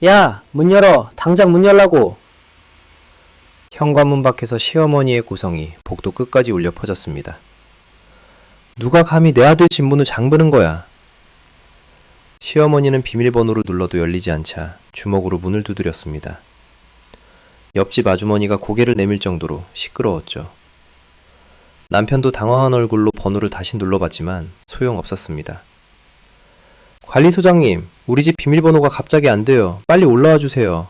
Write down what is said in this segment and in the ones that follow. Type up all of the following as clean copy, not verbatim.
야, 문 열어. 당장 문 열라고. 현관문 밖에서 시어머니의 고성이 복도 끝까지 울려 퍼졌습니다. 누가 감히 내 아들 집 문을 잠그는 거야. 시어머니는 비밀번호를 눌러도 열리지 않자 주먹으로 문을 두드렸습니다. 옆집 아주머니가 고개를 내밀 정도로 시끄러웠죠. 남편도 당황한 얼굴로 번호를 다시 눌러봤지만 소용없었습니다. 관리소장님, 우리 집 비밀번호가 갑자기 안 돼요. 빨리 올라와 주세요.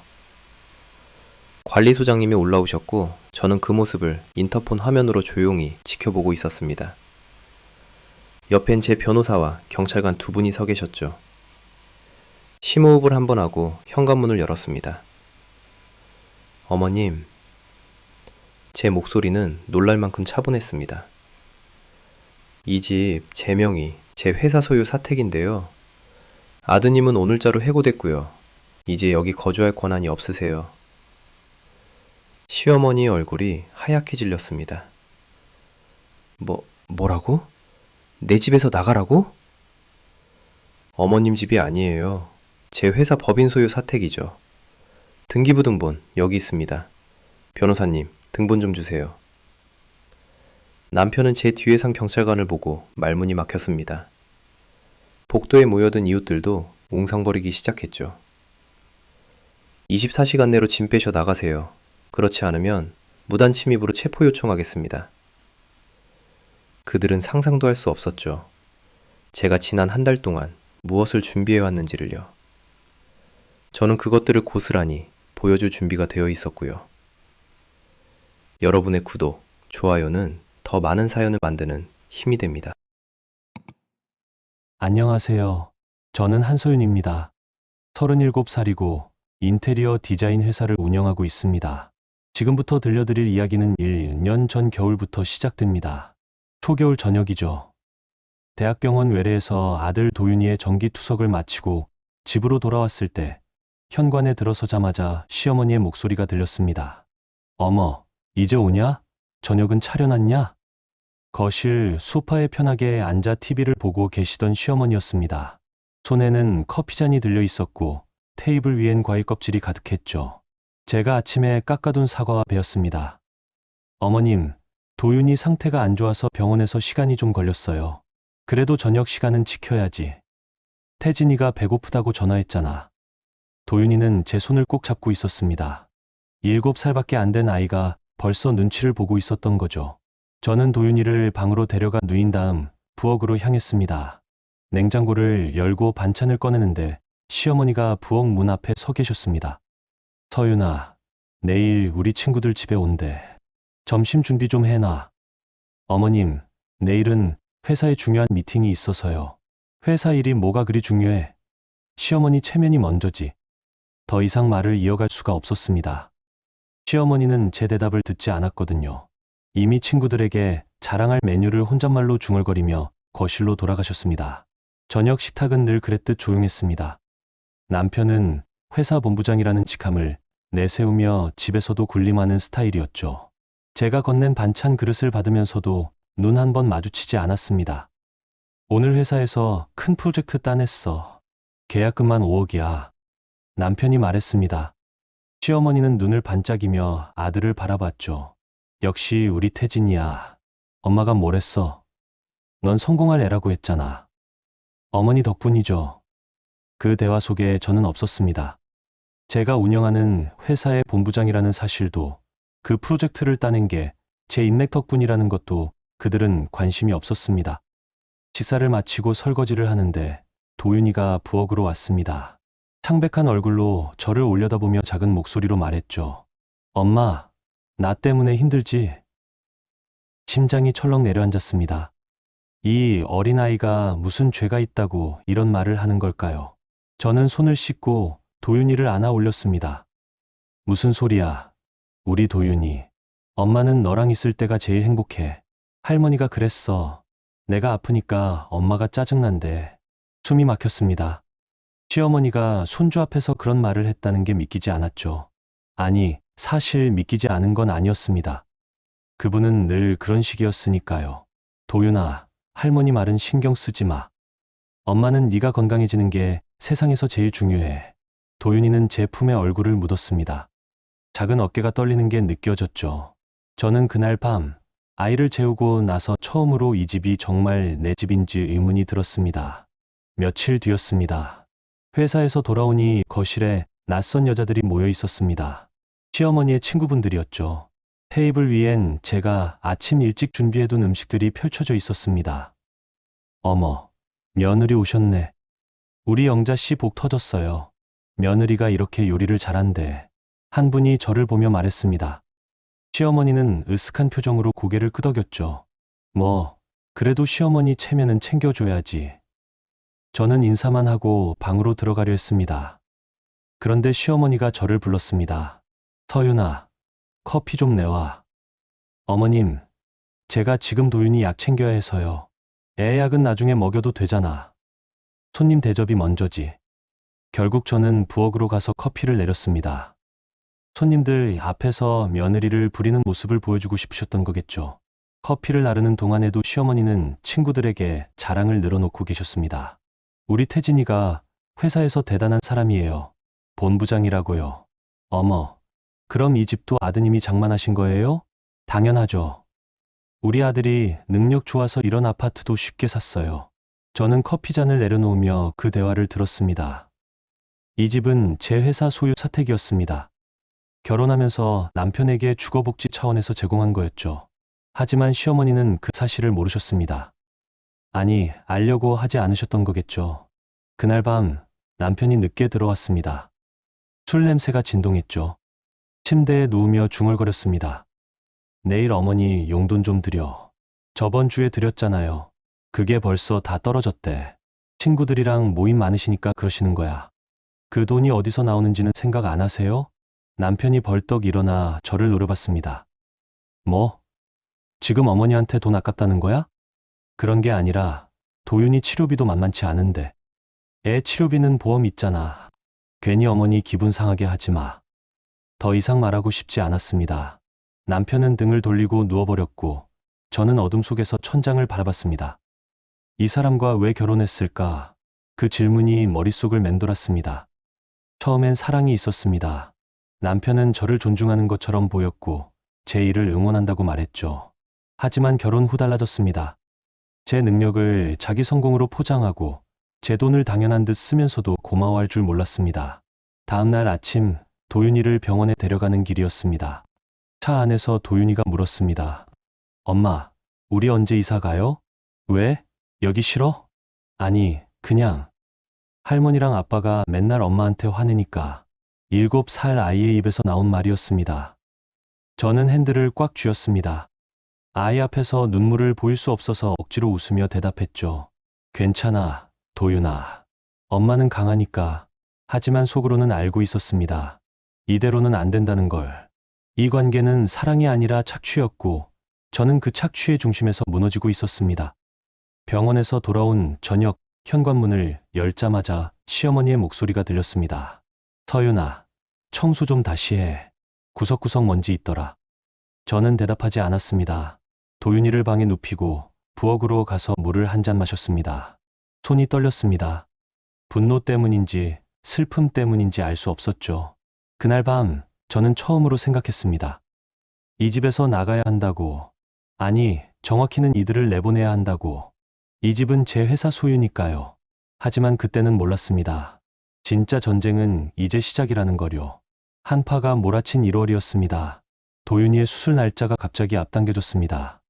관리소장님이 올라오셨고 저는 그 모습을 인터폰 화면으로 조용히 지켜보고 있었습니다. 옆엔 제 변호사와 경찰관 두 분이 서 계셨죠. 심호흡을 한번 하고 현관문을 열었습니다. 어머님, 제 목소리는 놀랄 만큼 차분했습니다. 이 집 제 명의, 제 회사 소유 사택인데요. 아드님은 오늘자로 해고됐고요. 이제 여기 거주할 권한이 없으세요. 시어머니의 얼굴이 하얗게 질렸습니다. 뭐라고? 내 집에서 나가라고? 어머님 집이 아니에요. 제 회사 법인 소유 사택이죠. 등기부등본 여기 있습니다. 변호사님, 등본 좀 주세요. 남편은 제 뒤에 산 경찰관을 보고 말문이 막혔습니다. 복도에 모여든 이웃들도 웅성거리기 시작했죠. 24시간 내로 짐 빼셔 나가세요. 그렇지 않으면 무단 침입으로 체포 요청하겠습니다. 그들은 상상도 할 수 없었죠. 제가 지난 한 달 동안 무엇을 준비해 왔는지를요. 저는 그것들을 고스란히 보여줄 준비가 되어 있었고요. 여러분의 구독, 좋아요는 더 많은 사연을 만드는 힘이 됩니다. 안녕하세요. 저는 한소윤입니다. 37살이고 인테리어 디자인 회사를 운영하고 있습니다. 지금부터 들려드릴 이야기는 1년 전 겨울부터 시작됩니다. 초겨울 저녁이죠. 대학병원 외래에서 아들 도윤이의 정기투석을 마치고 집으로 돌아왔을 때 현관에 들어서자마자 시어머니의 목소리가 들렸습니다. 어머, 이제 오냐? 저녁은 차려놨냐? 거실 소파에 편하게 앉아 TV를 보고 계시던 시어머니였습니다. 손에는 커피잔이 들려 있었고 테이블 위엔 과일 껍질이 가득했죠. 제가 아침에 깎아둔 사과와 베었습니다. 어머님, 도윤이 상태가 안 좋아서 병원에서 시간이 좀 걸렸어요. 그래도 저녁 시간은 지켜야지. 태진이가 배고프다고 전화했잖아. 도윤이는 제 손을 꼭 잡고 있었습니다. 7살밖에 안 된 아이가 벌써 눈치를 보고 있었던 거죠. 저는 도윤이를 방으로 데려가 누인 다음 부엌으로 향했습니다. 냉장고를 열고 반찬을 꺼내는데 시어머니가 부엌 문 앞에 서 계셨습니다. 서윤아, 내일 우리 친구들 집에 온대. 점심 준비 좀 해놔. 어머님, 내일은 회사에 중요한 미팅이 있어서요. 회사 일이 뭐가 그리 중요해? 시어머니 체면이 먼저지. 더 이상 말을 이어갈 수가 없었습니다. 시어머니는 제 대답을 듣지 않았거든요. 이미 친구들에게 자랑할 메뉴를 혼잣말로 중얼거리며 거실로 돌아가셨습니다. 저녁 식탁은 늘 그랬듯 조용했습니다. 남편은 회사 본부장이라는 직함을 내세우며 집에서도 군림하는 스타일이었죠. 제가 건넨 반찬 그릇을 받으면서도 눈 한 번 마주치지 않았습니다. 오늘 회사에서 큰 프로젝트 따냈어. 계약금만 5억이야. 남편이 말했습니다. 시어머니는 눈을 반짝이며 아들을 바라봤죠. 역시 우리 태진이야. 엄마가 뭘 했어? 넌 성공할 애라고 했잖아. 어머니 덕분이죠. 그 대화 속에 저는 없었습니다. 제가 운영하는 회사의 본부장이라는 사실도, 그 프로젝트를 따낸 게 제 인맥 덕분이라는 것도 그들은 관심이 없었습니다. 식사를 마치고 설거지를 하는데 도윤이가 부엌으로 왔습니다. 창백한 얼굴로 저를 올려다보며 작은 목소리로 말했죠. 엄마, 나 때문에 힘들지? 심장이 철렁 내려앉았습니다. 이 어린아이가 무슨 죄가 있다고 이런 말을 하는 걸까요? 저는 손을 씻고 도윤이를 안아 올렸습니다. 무슨 소리야? 우리 도윤이. 엄마는 너랑 있을 때가 제일 행복해. 할머니가 그랬어. 내가 아프니까 엄마가 짜증난대. 숨이 막혔습니다. 시어머니가 손주 앞에서 그런 말을 했다는 게 믿기지 않았죠. 아니, 사실 믿기지 않은 건 아니었습니다. 그분은 늘 그런 식이었으니까요. 도윤아, 할머니 말은 신경 쓰지 마. 엄마는 네가 건강해지는 게 세상에서 제일 중요해. 도윤이는 제 품에 얼굴을 묻었습니다. 작은 어깨가 떨리는 게 느껴졌죠. 저는 그날 밤 아이를 재우고 나서 처음으로 이 집이 정말 내 집인지 의문이 들었습니다. 며칠 뒤였습니다. 회사에서 돌아오니 거실에 낯선 여자들이 모여 있었습니다. 시어머니의 친구분들이었죠. 테이블 위엔 제가 아침 일찍 준비해둔 음식들이 펼쳐져 있었습니다. 어머, 며느리 오셨네. 우리 영자 씨 복 터졌어요. 며느리가 이렇게 요리를 잘한대. 한 분이 저를 보며 말했습니다. 시어머니는 으슥한 표정으로 고개를 끄덕였죠. 뭐, 그래도 시어머니 체면은 챙겨줘야지. 저는 인사만 하고 방으로 들어가려 했습니다. 그런데 시어머니가 저를 불렀습니다. 서윤아, 커피 좀 내와. 어머님, 제가 지금 도윤이 약 챙겨야 해서요. 애 약은 나중에 먹여도 되잖아. 손님 대접이 먼저지. 결국 저는 부엌으로 가서 커피를 내렸습니다. 손님들 앞에서 며느리를 부리는 모습을 보여주고 싶으셨던 거겠죠. 커피를 나르는 동안에도 시어머니는 친구들에게 자랑을 늘어놓고 계셨습니다. 우리 태진이가 회사에서 대단한 사람이에요. 본부장이라고요. 어머, 그럼 이 집도 아드님이 장만하신 거예요? 당연하죠. 우리 아들이 능력 좋아서 이런 아파트도 쉽게 샀어요. 저는 커피잔을 내려놓으며 그 대화를 들었습니다. 이 집은 제 회사 소유 사택이었습니다. 결혼하면서 남편에게 주거복지 차원에서 제공한 거였죠. 하지만 시어머니는 그 사실을 모르셨습니다. 아니, 알려고 하지 않으셨던 거겠죠. 그날 밤 남편이 늦게 들어왔습니다. 술 냄새가 진동했죠. 침대에 누우며 중얼거렸습니다. 내일 어머니 용돈 좀 드려. 저번 주에 드렸잖아요. 그게 벌써 다 떨어졌대. 친구들이랑 모임 많으시니까 그러시는 거야. 그 돈이 어디서 나오는지는 생각 안 하세요? 남편이 벌떡 일어나 저를 노려봤습니다. 뭐? 지금 어머니한테 돈 아깝다는 거야? 그런 게 아니라 도윤이 치료비도 만만치 않은데. 애 치료비는 보험 있잖아. 괜히 어머니 기분 상하게 하지 마. 더 이상 말하고 싶지 않았습니다. 남편은 등을 돌리고 누워버렸고 저는 어둠 속에서 천장을 바라봤습니다. 이 사람과 왜 결혼했을까? 그 질문이 머릿속을 맴돌았습니다. 처음엔 사랑이 있었습니다. 남편은 저를 존중하는 것처럼 보였고 제 일을 응원한다고 말했죠. 하지만 결혼 후 달라졌습니다. 제 능력을 자기 성공으로 포장하고 제 돈을 당연한 듯 쓰면서도 고마워할 줄 몰랐습니다. 다음 날 아침 도윤이를 병원에 데려가는 길이었습니다. 차 안에서 도윤이가 물었습니다. 엄마, 우리 언제 이사 가요? 왜? 여기 싫어? 아니, 그냥. 할머니랑 아빠가 맨날 엄마한테 화내니까. 7살 아이의 입에서 나온 말이었습니다. 저는 핸들을 꽉 쥐었습니다. 아이 앞에서 눈물을 보일 수 없어서 억지로 웃으며 대답했죠. 괜찮아, 도윤아. 엄마는 강하니까. 하지만 속으로는 알고 있었습니다. 이대로는 안 된다는 걸. 이 관계는 사랑이 아니라 착취였고 저는 그 착취의 중심에서 무너지고 있었습니다. 병원에서 돌아온 저녁 현관문을 열자마자 시어머니의 목소리가 들렸습니다. 서윤아, 청소 좀 다시 해. 구석구석 먼지 있더라. 저는 대답하지 않았습니다. 도윤이를 방에 눕히고 부엌으로 가서 물을 한 잔 마셨습니다. 손이 떨렸습니다. 분노 때문인지 슬픔 때문인지 알 수 없었죠. 그날 밤 저는 처음으로 생각했습니다. 이 집에서 나가야 한다고. 아니, 정확히는 이들을 내보내야 한다고. 이 집은 제 회사 소유니까요. 하지만 그때는 몰랐습니다. 진짜 전쟁은 이제 시작이라는 거요. 한파가 몰아친 1월이었습니다. 도윤이의 수술 날짜가 갑자기 앞당겨졌습니다.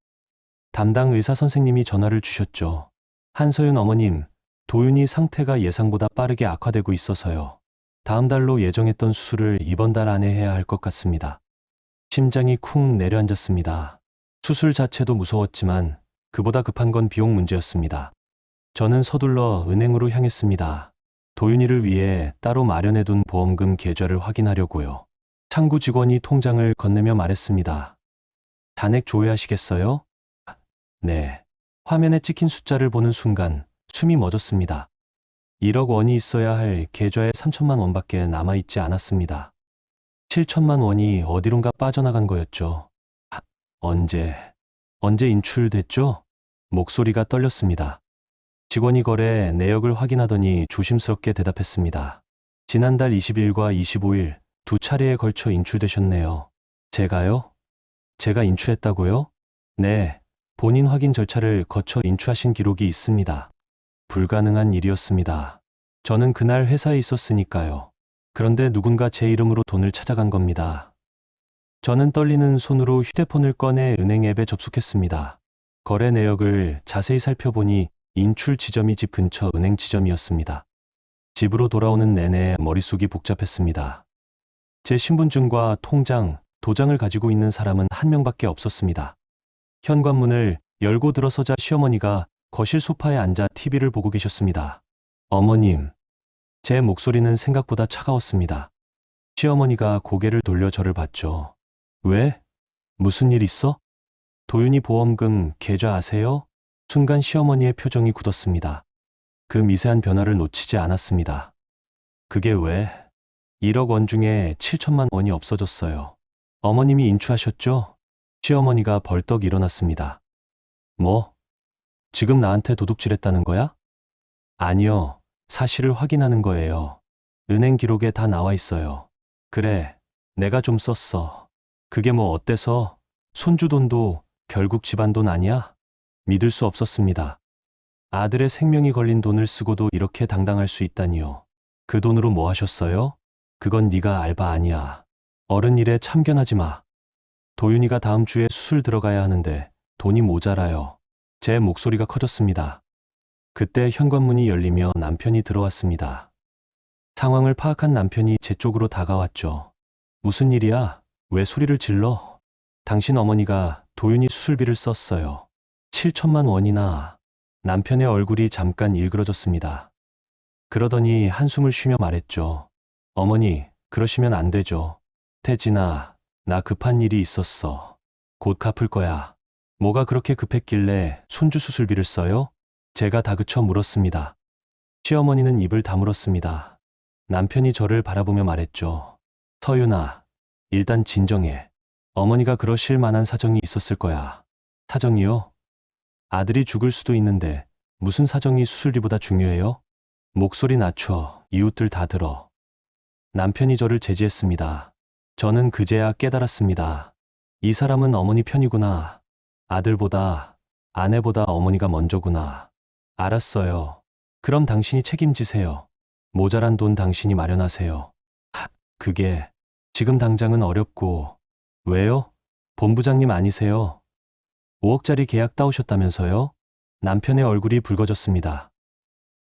담당 의사 선생님이 전화를 주셨죠. 한서윤 어머님, 도윤이 상태가 예상보다 빠르게 악화되고 있어서요. 다음 달로 예정했던 수술을 이번 달 안에 해야 할 것 같습니다. 심장이 쿵 내려앉았습니다. 수술 자체도 무서웠지만 그보다 급한 건 비용 문제였습니다. 저는 서둘러 은행으로 향했습니다. 도윤이를 위해 따로 마련해둔 보험금 계좌를 확인하려고요. 창구 직원이 통장을 건네며 말했습니다. 잔액 조회하시겠어요? 네. 화면에 찍힌 숫자를 보는 순간 숨이 멎었습니다. 1억 원이 있어야 할 계좌에 3천만 원밖에 남아있지 않았습니다. 7천만 원이 어디론가 빠져나간 거였죠. 언제 인출됐죠? 목소리가 떨렸습니다. 직원이 거래 내역을 확인하더니 조심스럽게 대답했습니다. 지난달 20일과 25일 두 차례에 걸쳐 인출되셨네요. 제가요? 제가 인출했다고요? 네, 본인 확인 절차를 거쳐 인출하신 기록이 있습니다. 불가능한 일이었습니다. 저는 그날 회사에 있었으니까요. 그런데 누군가 제 이름으로 돈을 찾아간 겁니다. 저는 떨리는 손으로 휴대폰을 꺼내 은행 앱에 접속했습니다. 거래 내역을 자세히 살펴보니 인출 지점이 집 근처 은행 지점이었습니다. 집으로 돌아오는 내내 머릿속이 복잡했습니다. 제 신분증과 통장, 도장을 가지고 있는 사람은 한 명밖에 없었습니다. 현관문을 열고 들어서자 시어머니가 거실 소파에 앉아 TV를 보고 계셨습니다. 어머님, 제 목소리는 생각보다 차가웠습니다. 시어머니가 고개를 돌려 저를 봤죠. 왜? 무슨 일 있어? 도윤이 보험금 계좌 아세요? 순간 시어머니의 표정이 굳었습니다. 그 미세한 변화를 놓치지 않았습니다. 그게 왜? 1억 원 중에 7천만 원이 없어졌어요. 어머님이 인출하셨죠? 시어머니가 벌떡 일어났습니다. 뭐? 지금 나한테 도둑질했다는 거야? 아니요. 사실을 확인하는 거예요. 은행 기록에 다 나와 있어요. 그래, 내가 좀 썼어. 그게 뭐 어때서? 손주 돈도 결국 집안 돈 아니야? 믿을 수 없었습니다. 아들의 생명이 걸린 돈을 쓰고도 이렇게 당당할 수 있다니요. 그 돈으로 뭐 하셨어요? 그건 네가 알바 아니야. 어른 일에 참견하지 마. 도윤이가 다음 주에 수술 들어가야 하는데 돈이 모자라요. 제 목소리가 커졌습니다. 그때 현관문이 열리며 남편이 들어왔습니다. 상황을 파악한 남편이 제 쪽으로 다가왔죠. 무슨 일이야? 왜 소리를 질러? 당신 어머니가 도윤이 수술비를 썼어요. 7천만 원이나. 남편의 얼굴이 잠깐 일그러졌습니다. 그러더니 한숨을 쉬며 말했죠. 어머니, 그러시면 안 되죠. 태진아, 나 급한 일이 있었어. 곧 갚을 거야. 뭐가 그렇게 급했길래 손주 수술비를 써요? 제가 다그쳐 물었습니다. 시어머니는 입을 다물었습니다. 남편이 저를 바라보며 말했죠. 서윤아, 일단 진정해. 어머니가 그러실 만한 사정이 있었을 거야. 사정이요? 아들이 죽을 수도 있는데 무슨 사정이 수술비보다 중요해요? 목소리 낮춰, 이웃들 다 들어. 남편이 저를 제지했습니다. 저는 그제야 깨달았습니다. 이 사람은 어머니 편이구나. 아들보다, 아내보다 어머니가 먼저구나. 알았어요. 그럼 당신이 책임지세요. 모자란 돈 당신이 마련하세요. 그게 지금 당장은 어렵고. 왜요? 본부장님 아니세요? 5억짜리 계약 따오셨다면서요? 남편의 얼굴이 붉어졌습니다.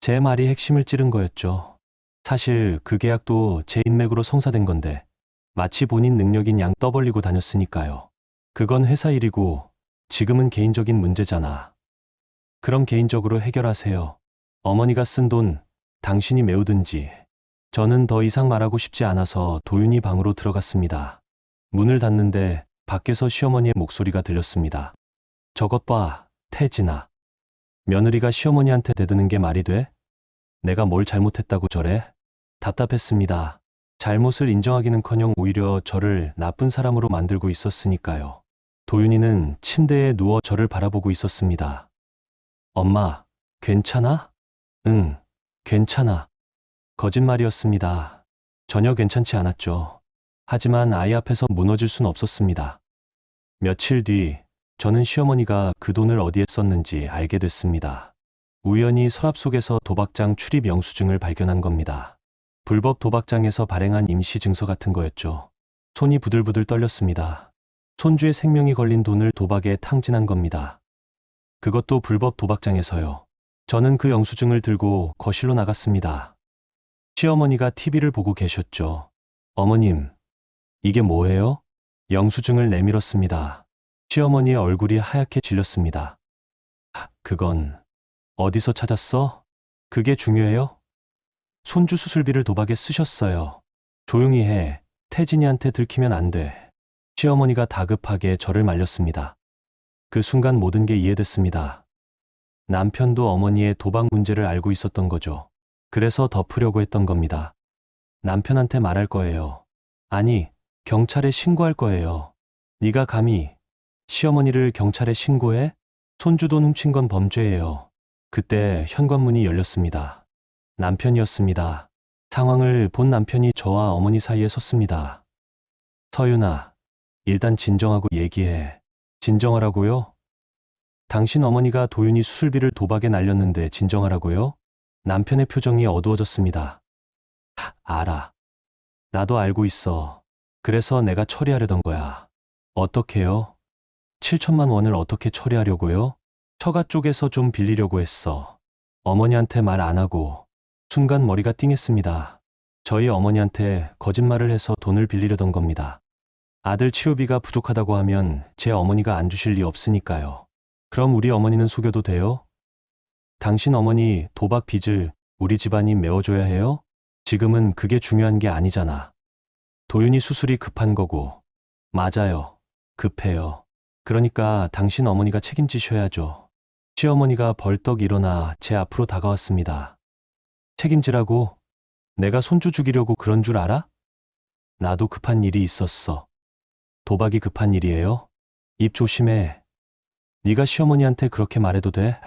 제 말이 핵심을 찌른 거였죠. 사실 그 계약도 제 인맥으로 성사된 건데 마치 본인 능력인 양 떠벌리고 다녔으니까요. 그건 회사 일이고 지금은 개인적인 문제잖아. 그럼 개인적으로 해결하세요. 어머니가 쓴 돈 당신이 메우든지. 저는 더 이상 말하고 싶지 않아서 도윤이 방으로 들어갔습니다. 문을 닫는데 밖에서 시어머니의 목소리가 들렸습니다. 저것 봐, 태진아. 며느리가 시어머니한테 대드는 게 말이 돼? 내가 뭘 잘못했다고 저래? 답답했습니다. 잘못을 인정하기는커녕 오히려 저를 나쁜 사람으로 만들고 있었으니까요. 도윤이는 침대에 누워 저를 바라보고 있었습니다. 엄마, 괜찮아? 응, 괜찮아. 거짓말이었습니다. 전혀 괜찮지 않았죠. 하지만 아이 앞에서 무너질 순 없었습니다. 며칠 뒤 저는 시어머니가 그 돈을 어디에 썼는지 알게 됐습니다. 우연히 서랍 속에서 도박장 출입 영수증을 발견한 겁니다. 불법 도박장에서 발행한 임시 증서 같은 거였죠. 손이 부들부들 떨렸습니다. 손주의 생명이 걸린 돈을 도박에 탕진한 겁니다. 그것도 불법 도박장에서요. 저는 그 영수증을 들고 거실로 나갔습니다. 시어머니가 TV를 보고 계셨죠. 어머님, 이게 뭐예요? 영수증을 내밀었습니다. 시어머니의 얼굴이 하얗게 질렸습니다. 그건 어디서 찾았어? 그게 중요해요? 손주 수술비를 도박에 쓰셨어요. 조용히 해. 태진이한테 들키면 안 돼. 시어머니가 다급하게 저를 말렸습니다. 그 순간 모든 게 이해됐습니다. 남편도 어머니의 도박 문제를 알고 있었던 거죠. 그래서 덮으려고 했던 겁니다. 남편한테 말할 거예요. 아니, 경찰에 신고할 거예요. 네가 감히 시어머니를 경찰에 신고해? 손주 돈 훔친 건 범죄예요. 그때 현관문이 열렸습니다. 남편이었습니다. 상황을 본 남편이 저와 어머니 사이에 섰습니다. 서윤아, 일단 진정하고 얘기해. 진정하라고요? 당신 어머니가 도윤이 수술비를 도박에 날렸는데 진정하라고요? 남편의 표정이 어두워졌습니다. 알아. 나도 알고 있어. 그래서 내가 처리하려던 거야. 어떻게요? 7천만 원을 어떻게 처리하려고요? 처가 쪽에서 좀 빌리려고 했어. 어머니한테 말 안 하고. 순간 머리가 띵했습니다. 저희 어머니한테 거짓말을 해서 돈을 빌리려던 겁니다. 아들 치료비가 부족하다고 하면 제 어머니가 안 주실 리 없으니까요. 그럼 우리 어머니는 속여도 돼요? 당신 어머니 도박 빚을 우리 집안이 메워줘야 해요? 지금은 그게 중요한 게 아니잖아. 도윤이 수술이 급한 거고. 맞아요. 급해요. 그러니까 당신 어머니가 책임지셔야죠. 시어머니가 벌떡 일어나 제 앞으로 다가왔습니다. 책임지라고? 내가 손주 죽이려고 그런 줄 알아? 나도 급한 일이 있었어. 도박이 급한 일이에요? 입 조심해. 네가 시어머니한테 그렇게 말해도 돼?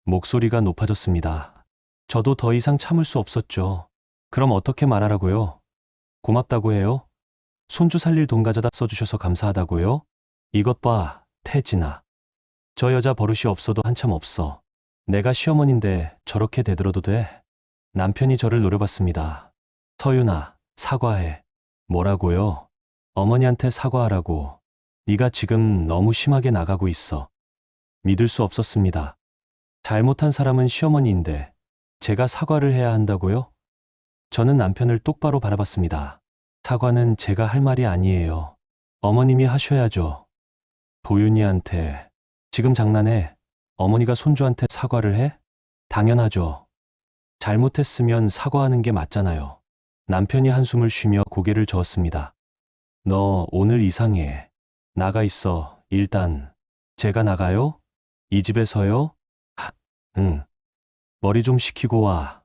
목소리가 높아졌습니다. 저도 더 이상 참을 수 없었죠. 그럼 어떻게 말하라고요? 고맙다고 해요? 손주 살릴 돈 가져다 써주셔서 감사하다고요? 이것 봐, 태진아. 저 여자 버릇이 없어도 한참 없어. 내가 시어머니인데 저렇게 대들어도 돼? 남편이 저를 노려봤습니다. 서윤아, 사과해. 뭐라고요? 어머니한테 사과하라고. 네가 지금 너무 심하게 나가고 있어. 믿을 수 없었습니다. 잘못한 사람은 시어머니인데 제가 사과를 해야 한다고요? 저는 남편을 똑바로 바라봤습니다. 사과는 제가 할 말이 아니에요. 어머님이 하셔야죠. 도윤이한테. 지금 장난해? 어머니가 손주한테 사과를 해? 당연하죠. 잘못했으면 사과하는 게 맞잖아요. 남편이 한숨을 쉬며 고개를 저었습니다. 너 오늘 이상해. 나가 있어. 일단. 제가 나가요? 이 집에서요? 응. 머리 좀 식히고 와.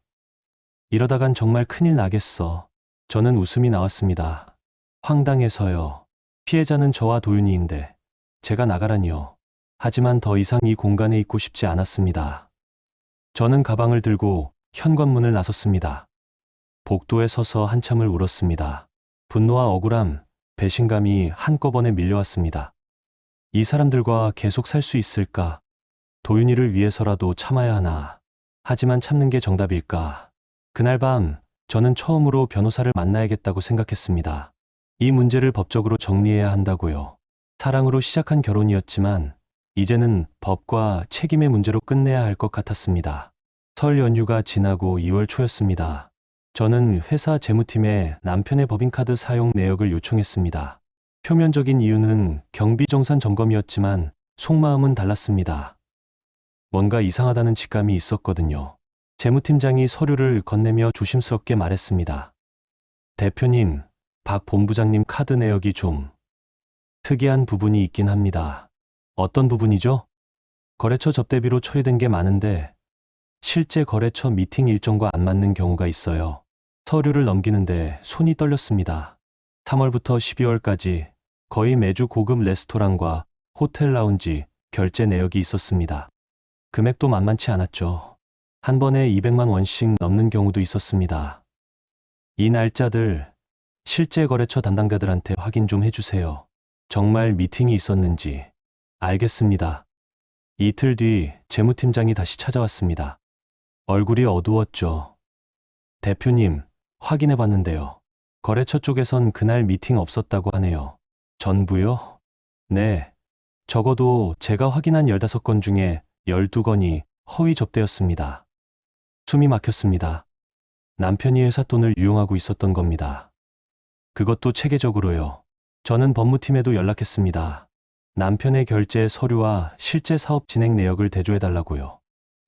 이러다간 정말 큰일 나겠어. 저는 웃음이 나왔습니다. 황당해서요. 피해자는 저와 도윤이인데 제가 나가라니요. 하지만 더 이상 이 공간에 있고 싶지 않았습니다. 저는 가방을 들고 현관문을 나섰습니다. 복도에 서서 한참을 울었습니다. 분노와 억울함, 배신감이 한꺼번에 밀려왔습니다. 이 사람들과 계속 살 수 있을까? 도윤이를 위해서라도 참아야 하나? 하지만 참는 게 정답일까? 그날 밤, 저는 처음으로 변호사를 만나야겠다고 생각했습니다. 이 문제를 법적으로 정리해야 한다고요. 사랑으로 시작한 결혼이었지만, 이제는 법과 책임의 문제로 끝내야 할 것 같았습니다. 설 연휴가 지나고 2월 초였습니다. 저는 회사 재무팀에 남편의 법인카드 사용 내역을 요청했습니다. 표면적인 이유는 경비정산 점검이었지만 속마음은 달랐습니다. 뭔가 이상하다는 직감이 있었거든요. 재무팀장이 서류를 건네며 조심스럽게 말했습니다. 대표님, 박 본부장님 카드 내역이 좀 특이한 부분이 있긴 합니다. 어떤 부분이죠? 거래처 접대비로 처리된 게 많은데 실제 거래처 미팅 일정과 안 맞는 경우가 있어요. 서류를 넘기는데 손이 떨렸습니다. 3월부터 12월까지 거의 매주 고급 레스토랑과 호텔 라운지 결제 내역이 있었습니다. 금액도 만만치 않았죠. 한 번에 200만 원씩 넘는 경우도 있었습니다. 이 날짜들 실제 거래처 담당자들한테 확인 좀 해주세요. 정말 미팅이 있었는지. 알겠습니다. 이틀 뒤 재무팀장이 다시 찾아왔습니다. 얼굴이 어두웠죠. 대표님, 확인해 봤는데요. 거래처 쪽에선 그날 미팅 없었다고 하네요. 전부요? 네. 적어도 제가 확인한 15건 중에 12건이 허위 접대였습니다. 숨이 막혔습니다. 남편이 회사 돈을 유용하고 있었던 겁니다. 그것도 체계적으로요. 저는 법무팀에도 연락했습니다. 남편의 결제 서류와 실제 사업 진행 내역을 대조해달라고요.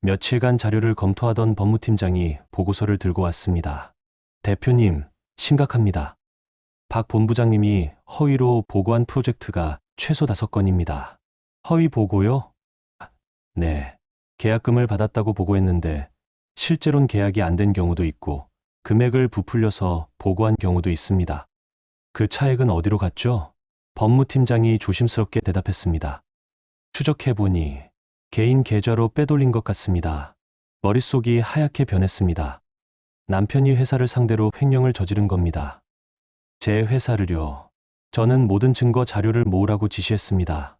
며칠간 자료를 검토하던 법무팀장이 보고서를 들고 왔습니다. 대표님, 심각합니다. 박 본부장님이 허위로 보고한 프로젝트가 최소 5건입니다. 허위 보고요? 네. 계약금을 받았다고 보고했는데 실제론 계약이 안 된 경우도 있고 금액을 부풀려서 보고한 경우도 있습니다. 그 차액은 어디로 갔죠? 법무팀장이 조심스럽게 대답했습니다. 추적해보니 개인 계좌로 빼돌린 것 같습니다. 머릿속이 하얗게 변했습니다. 남편이 회사를 상대로 횡령을 저지른 겁니다. 제 회사를요. 저는 모든 증거 자료를 모으라고 지시했습니다.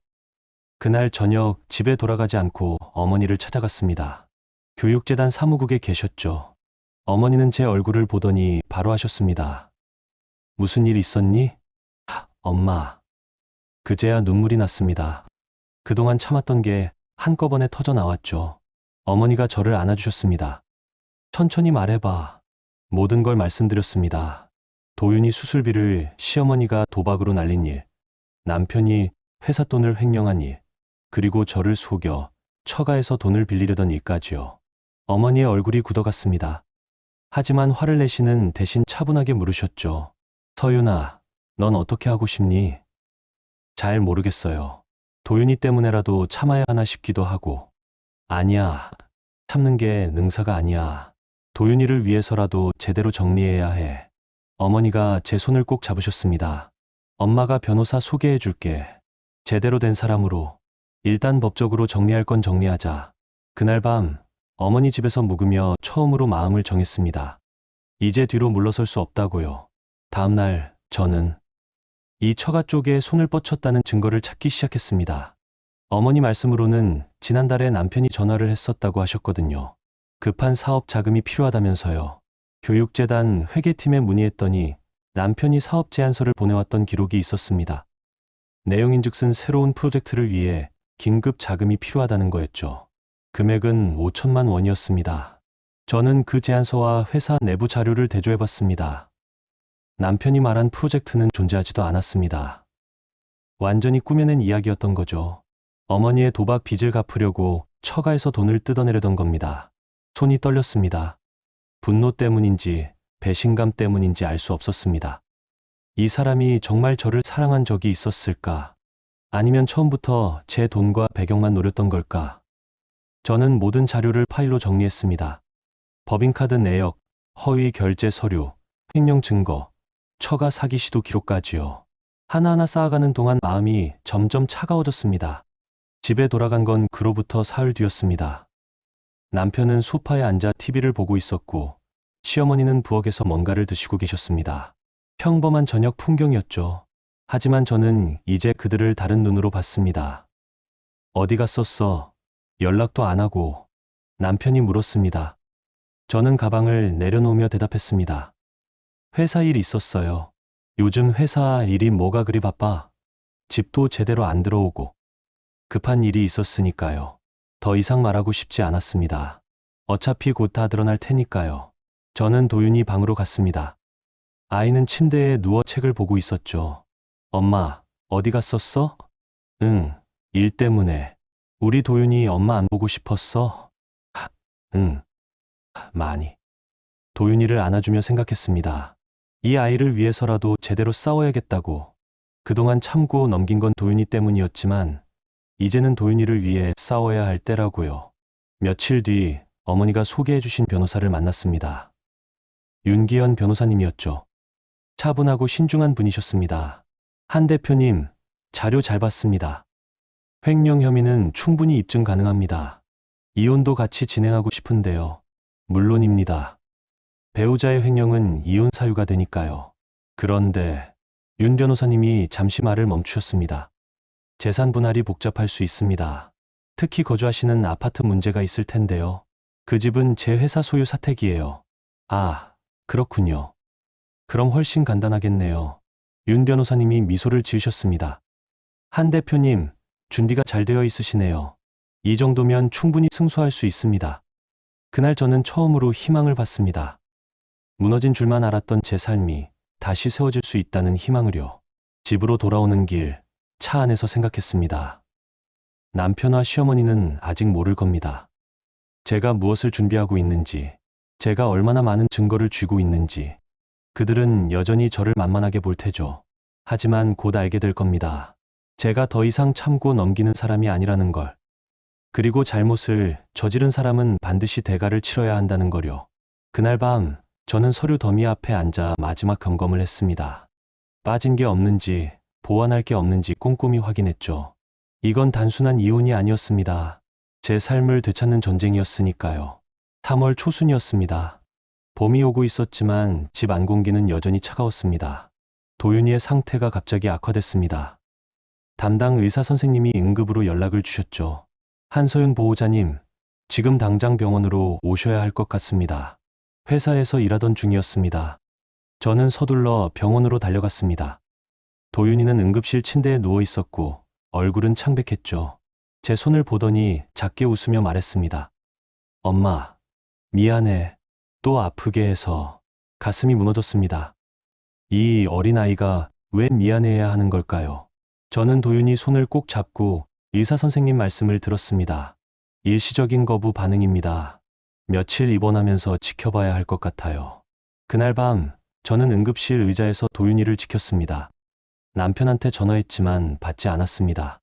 그날 저녁 집에 돌아가지 않고 어머니를 찾아갔습니다. 교육재단 사무국에 계셨죠. 어머니는 제 얼굴을 보더니 바로 하셨습니다. 무슨 일 있었니? 엄마. 그제야 눈물이 났습니다. 그동안 참았던 게 한꺼번에 터져 나왔죠. 어머니가 저를 안아주셨습니다. 천천히 말해봐. 모든 걸 말씀드렸습니다. 도윤이 수술비를 시어머니가 도박으로 날린 일, 남편이 회사 돈을 횡령한 일, 그리고 저를 속여 처가에서 돈을 빌리려던 일까지요. 어머니의 얼굴이 굳어갔습니다. 하지만 화를 내시는 대신 차분하게 물으셨죠. 서윤아, 넌 어떻게 하고 싶니? 잘 모르겠어요. 도윤이 때문에라도 참아야 하나 싶기도 하고. 아니야. 참는 게 능사가 아니야. 도윤이를 위해서라도 제대로 정리해야 해. 어머니가 제 손을 꼭 잡으셨습니다. 엄마가 변호사 소개해 줄게. 제대로 된 사람으로. 일단 법적으로 정리할 건 정리하자. 그날 밤 어머니 집에서 묵으며 처음으로 마음을 정했습니다. 이제 뒤로 물러설 수 없다고요. 다음 날 저는 이 처가 쪽에 손을 뻗쳤다는 증거를 찾기 시작했습니다. 어머니 말씀으로는 지난달에 남편이 전화를 했었다고 하셨거든요. 급한 사업 자금이 필요하다면서요. 교육재단 회계팀에 문의했더니 남편이 사업 제안서를 보내왔던 기록이 있었습니다. 내용인즉슨 새로운 프로젝트를 위해 긴급 자금이 필요하다는 거였죠. 금액은 5천만 원이었습니다. 저는 그 제안서와 회사 내부 자료를 대조해봤습니다. 남편이 말한 프로젝트는 존재하지도 않았습니다. 완전히 꾸며낸 이야기였던 거죠. 어머니의 도박 빚을 갚으려고 처가에서 돈을 뜯어내려던 겁니다. 손이 떨렸습니다. 분노 때문인지 배신감 때문인지 알 수 없었습니다. 이 사람이 정말 저를 사랑한 적이 있었을까? 아니면 처음부터 제 돈과 배경만 노렸던 걸까? 저는 모든 자료를 파일로 정리했습니다. 법인카드 내역, 허위 결제 서류, 횡령 증거, 처가 사기 시도 기록까지요. 하나하나 쌓아가는 동안 마음이 점점 차가워졌습니다. 집에 돌아간 건 그로부터 사흘 뒤였습니다. 남편은 소파에 앉아 TV를 보고 있었고 시어머니는 부엌에서 뭔가를 드시고 계셨습니다. 평범한 저녁 풍경이었죠. 하지만 저는 이제 그들을 다른 눈으로 봤습니다. 어디 갔었어? 연락도 안 하고. 남편이 물었습니다. 저는 가방을 내려놓으며 대답했습니다. 회사 일 있었어요. 요즘 회사 일이 뭐가 그리 바빠? 집도 제대로 안 들어오고. 급한 일이 있었으니까요. 더 이상 말하고 싶지 않았습니다. 어차피 곧 다 드러날 테니까요. 저는 도윤이 방으로 갔습니다. 아이는 침대에 누워 책을 보고 있었죠. 엄마, 어디 갔었어? 응, 일 때문에. 우리 도윤이 엄마 안 보고 싶었어? 응, 많이. 도윤이를 안아주며 생각했습니다. 이 아이를 위해서라도 제대로 싸워야겠다고. 그동안 참고 넘긴 건 도윤이 때문이었지만 이제는 도윤이를 위해 싸워야 할 때라고요. 며칠 뒤 어머니가 소개해 주신 변호사를 만났습니다. 윤기현 변호사님이었죠. 차분하고 신중한 분이셨습니다. 한 대표님, 자료 잘 봤습니다. 횡령 혐의는 충분히 입증 가능합니다. 이혼도 같이 진행하고 싶은데요. 물론입니다. 배우자의 횡령은 이혼 사유가 되니까요. 그런데 윤 변호사님이 잠시 말을 멈추셨습니다. 재산 분할이 복잡할 수 있습니다. 특히 거주하시는 아파트 문제가 있을 텐데요. 그 집은 제 회사 소유 사택이에요. 아, 그렇군요. 그럼 훨씬 간단하겠네요. 윤 변호사님이 미소를 지으셨습니다. 한 대표님, 준비가 잘 되어 있으시네요. 이 정도면 충분히 승소할 수 있습니다. 그날 저는 처음으로 희망을 봤습니다. 무너진 줄만 알았던 제 삶이 다시 세워질 수 있다는 희망을요. 집으로 돌아오는 길, 차 안에서 생각했습니다. 남편과 시어머니는 아직 모를 겁니다. 제가 무엇을 준비하고 있는지, 제가 얼마나 많은 증거를 쥐고 있는지. 그들은 여전히 저를 만만하게 볼 테죠. 하지만 곧 알게 될 겁니다. 제가 더 이상 참고 넘기는 사람이 아니라는 걸. 그리고 잘못을 저지른 사람은 반드시 대가를 치러야 한다는 거요. 그날 밤 저는 서류 더미 앞에 앉아 마지막 점검을 했습니다. 빠진 게 없는지, 보완할 게 없는지 꼼꼼히 확인했죠. 이건 단순한 이혼이 아니었습니다. 제 삶을 되찾는 전쟁이었으니까요. 3월 초순이었습니다. 봄이 오고 있었지만 집 안 공기는 여전히 차가웠습니다. 도윤이의 상태가 갑자기 악화됐습니다. 담당 의사 선생님이 응급으로 연락을 주셨죠. 한소윤 보호자님, 지금 당장 병원으로 오셔야 할 것 같습니다. 회사에서 일하던 중이었습니다. 저는 서둘러 병원으로 달려갔습니다. 도윤이는 응급실 침대에 누워 있었고 얼굴은 창백했죠. 제 손을 보더니 작게 웃으며 말했습니다. 엄마, 미안해. 또 아프게 해서. 가슴이 무너졌습니다. 이 어린아이가 왜 미안해야 하는 걸까요? 저는 도윤이 손을 꼭 잡고 의사 선생님 말씀을 들었습니다. 일시적인 거부 반응입니다. 며칠 입원하면서 지켜봐야 할 것 같아요. 그날 밤 저는 응급실 의자에서 도윤이를 지켰습니다. 남편한테 전화했지만 받지 않았습니다.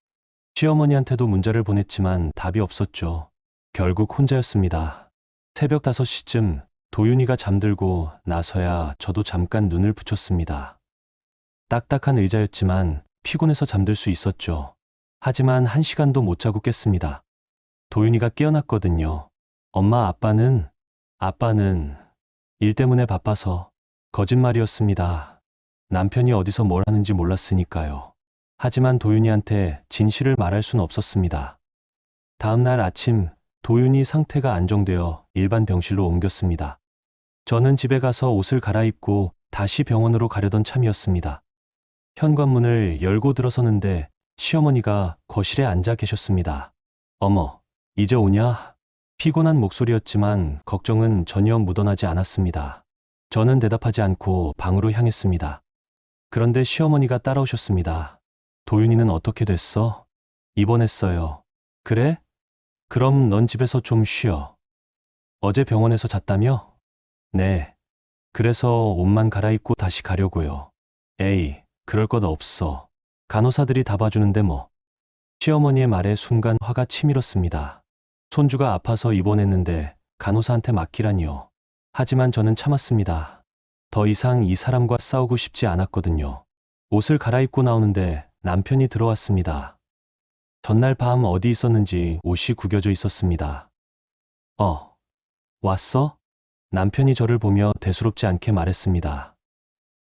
시어머니한테도 문자를 보냈지만 답이 없었죠. 결국 혼자였습니다. 새벽 5시쯤 도윤이가 잠들고 나서야 저도 잠깐 눈을 붙였습니다. 딱딱한 의자였지만 피곤해서 잠들 수 있었죠. 하지만 1시간도 못 자고 깼습니다. 도윤이가 깨어났거든요. 엄마, 아빠는 일 때문에 바빠서. 거짓말이었습니다. 남편이 어디서 뭘 하는지 몰랐으니까요. 하지만 도윤이한테 진실을 말할 순 없었습니다. 다음 날 아침 도윤이 상태가 안정되어 일반 병실로 옮겼습니다. 저는 집에 가서 옷을 갈아입고 다시 병원으로 가려던 참이었습니다. 현관문을 열고 들어서는데 시어머니가 거실에 앉아 계셨습니다. 어머, 이제 오냐? 피곤한 목소리였지만 걱정은 전혀 묻어나지 않았습니다. 저는 대답하지 않고 방으로 향했습니다. 그런데 시어머니가 따라오셨습니다. 도윤이는 어떻게 됐어? 입원했어요. 그래? 그럼 넌 집에서 좀 쉬어. 어제 병원에서 잤다며? 네. 그래서 옷만 갈아입고 다시 가려고요. 에이, 그럴 것 없어. 간호사들이 다 봐주는데 뭐. 시어머니의 말에 순간 화가 치밀었습니다. 손주가 아파서 입원했는데 간호사한테 맡기라니요. 하지만 저는 참았습니다. 더 이상 이 사람과 싸우고 싶지 않았거든요. 옷을 갈아입고 나오는데 남편이 들어왔습니다. 전날 밤 어디 있었는지 옷이 구겨져 있었습니다. 왔어? 남편이 저를 보며 대수롭지 않게 말했습니다.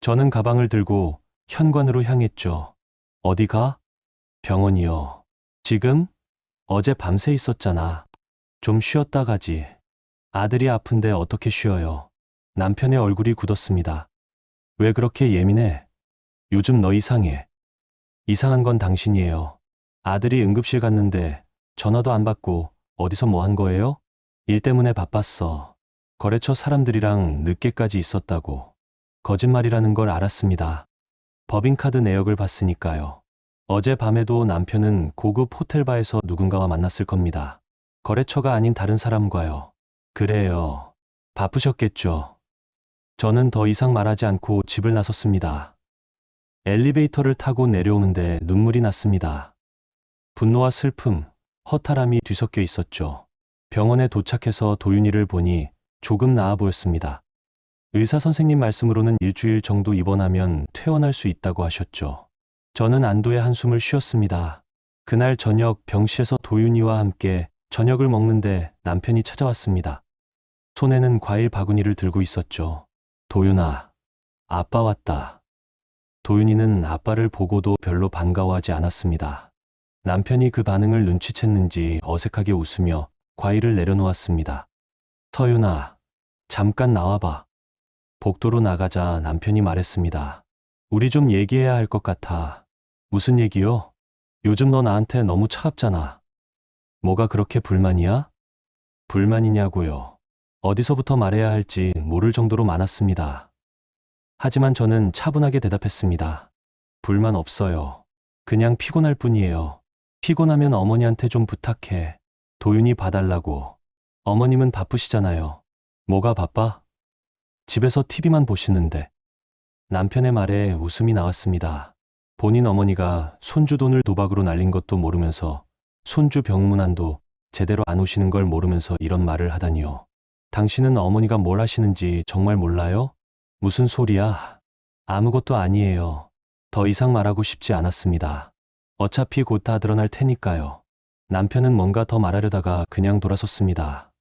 저는 가방을 들고 현관으로 향했죠. 어디 가? 병원이요. 지금? 어제 밤새 있었잖아. 좀 쉬었다 가지. 아들이 아픈데 어떻게 쉬어요? 남편의 얼굴이 굳었습니다. 왜 그렇게 예민해? 요즘 너 이상해. 이상한 건 당신이에요. 아들이 응급실 갔는데 전화도 안 받고 어디서 뭐 한 거예요? 일 때문에 바빴어. 거래처 사람들이랑 늦게까지 있었다고. 거짓말이라는 걸 알았습니다. 법인카드 내역을 봤으니까요. 어제 밤에도 남편은 고급 호텔바에서 누군가와 만났을 겁니다. 거래처가 아닌 다른 사람과요. 그래요. 바쁘셨겠죠. 저는 더 이상 말하지 않고 집을 나섰습니다. 엘리베이터를 타고 내려오는데 눈물이 났습니다. 분노와 슬픔, 허탈함이 뒤섞여 있었죠. 병원에 도착해서 도윤이를 보니 조금 나아 보였습니다. 의사 선생님 말씀으로는 일주일 정도 입원하면 퇴원할 수 있다고 하셨죠. 저는 안도의 한숨을 쉬었습니다. 그날 저녁 병실에서 도윤이와 함께 저녁을 먹는데 남편이 찾아왔습니다. 손에는 과일 바구니를 들고 있었죠. 도윤아, 아빠 왔다. 도윤이는 아빠를 보고도 별로 반가워하지 않았습니다. 남편이 그 반응을 눈치챘는지 어색하게 웃으며 과일을 내려놓았습니다. 서윤아, 잠깐 나와봐. 복도로 나가자 남편이 말했습니다. 우리 좀 얘기해야 할 것 같아. 무슨 얘기요? 요즘 너 나한테 너무 차갑잖아. 뭐가 그렇게 불만이야? 불만이냐고요. 어디서부터 말해야 할지 모를 정도로 많았습니다. 하지만 저는 차분하게 대답했습니다. 불만 없어요. 그냥 피곤할 뿐이에요. 피곤하면 어머니한테 좀 부탁해. 도윤이 봐달라고. 어머님은 바쁘시잖아요. 뭐가 바빠? 집에서 TV만 보시는데. 남편의 말에 웃음이 나왔습니다. 본인 어머니가 손주 돈을 도박으로 날린 것도 모르면서 손주 병문안도 제대로 안 오시는 걸 모르면서 이런 말을 하다니요. 당신은 어머니가 뭘 하시는지 정말 몰라요? 무슨 소리야? 아무것도 아니에요. 더 이상 말하고 싶지 않았습니다. 어차피 곧 다 드러날 테니까요. 남편은 뭔가 더 말하려다가 그냥 돌아섰습니다.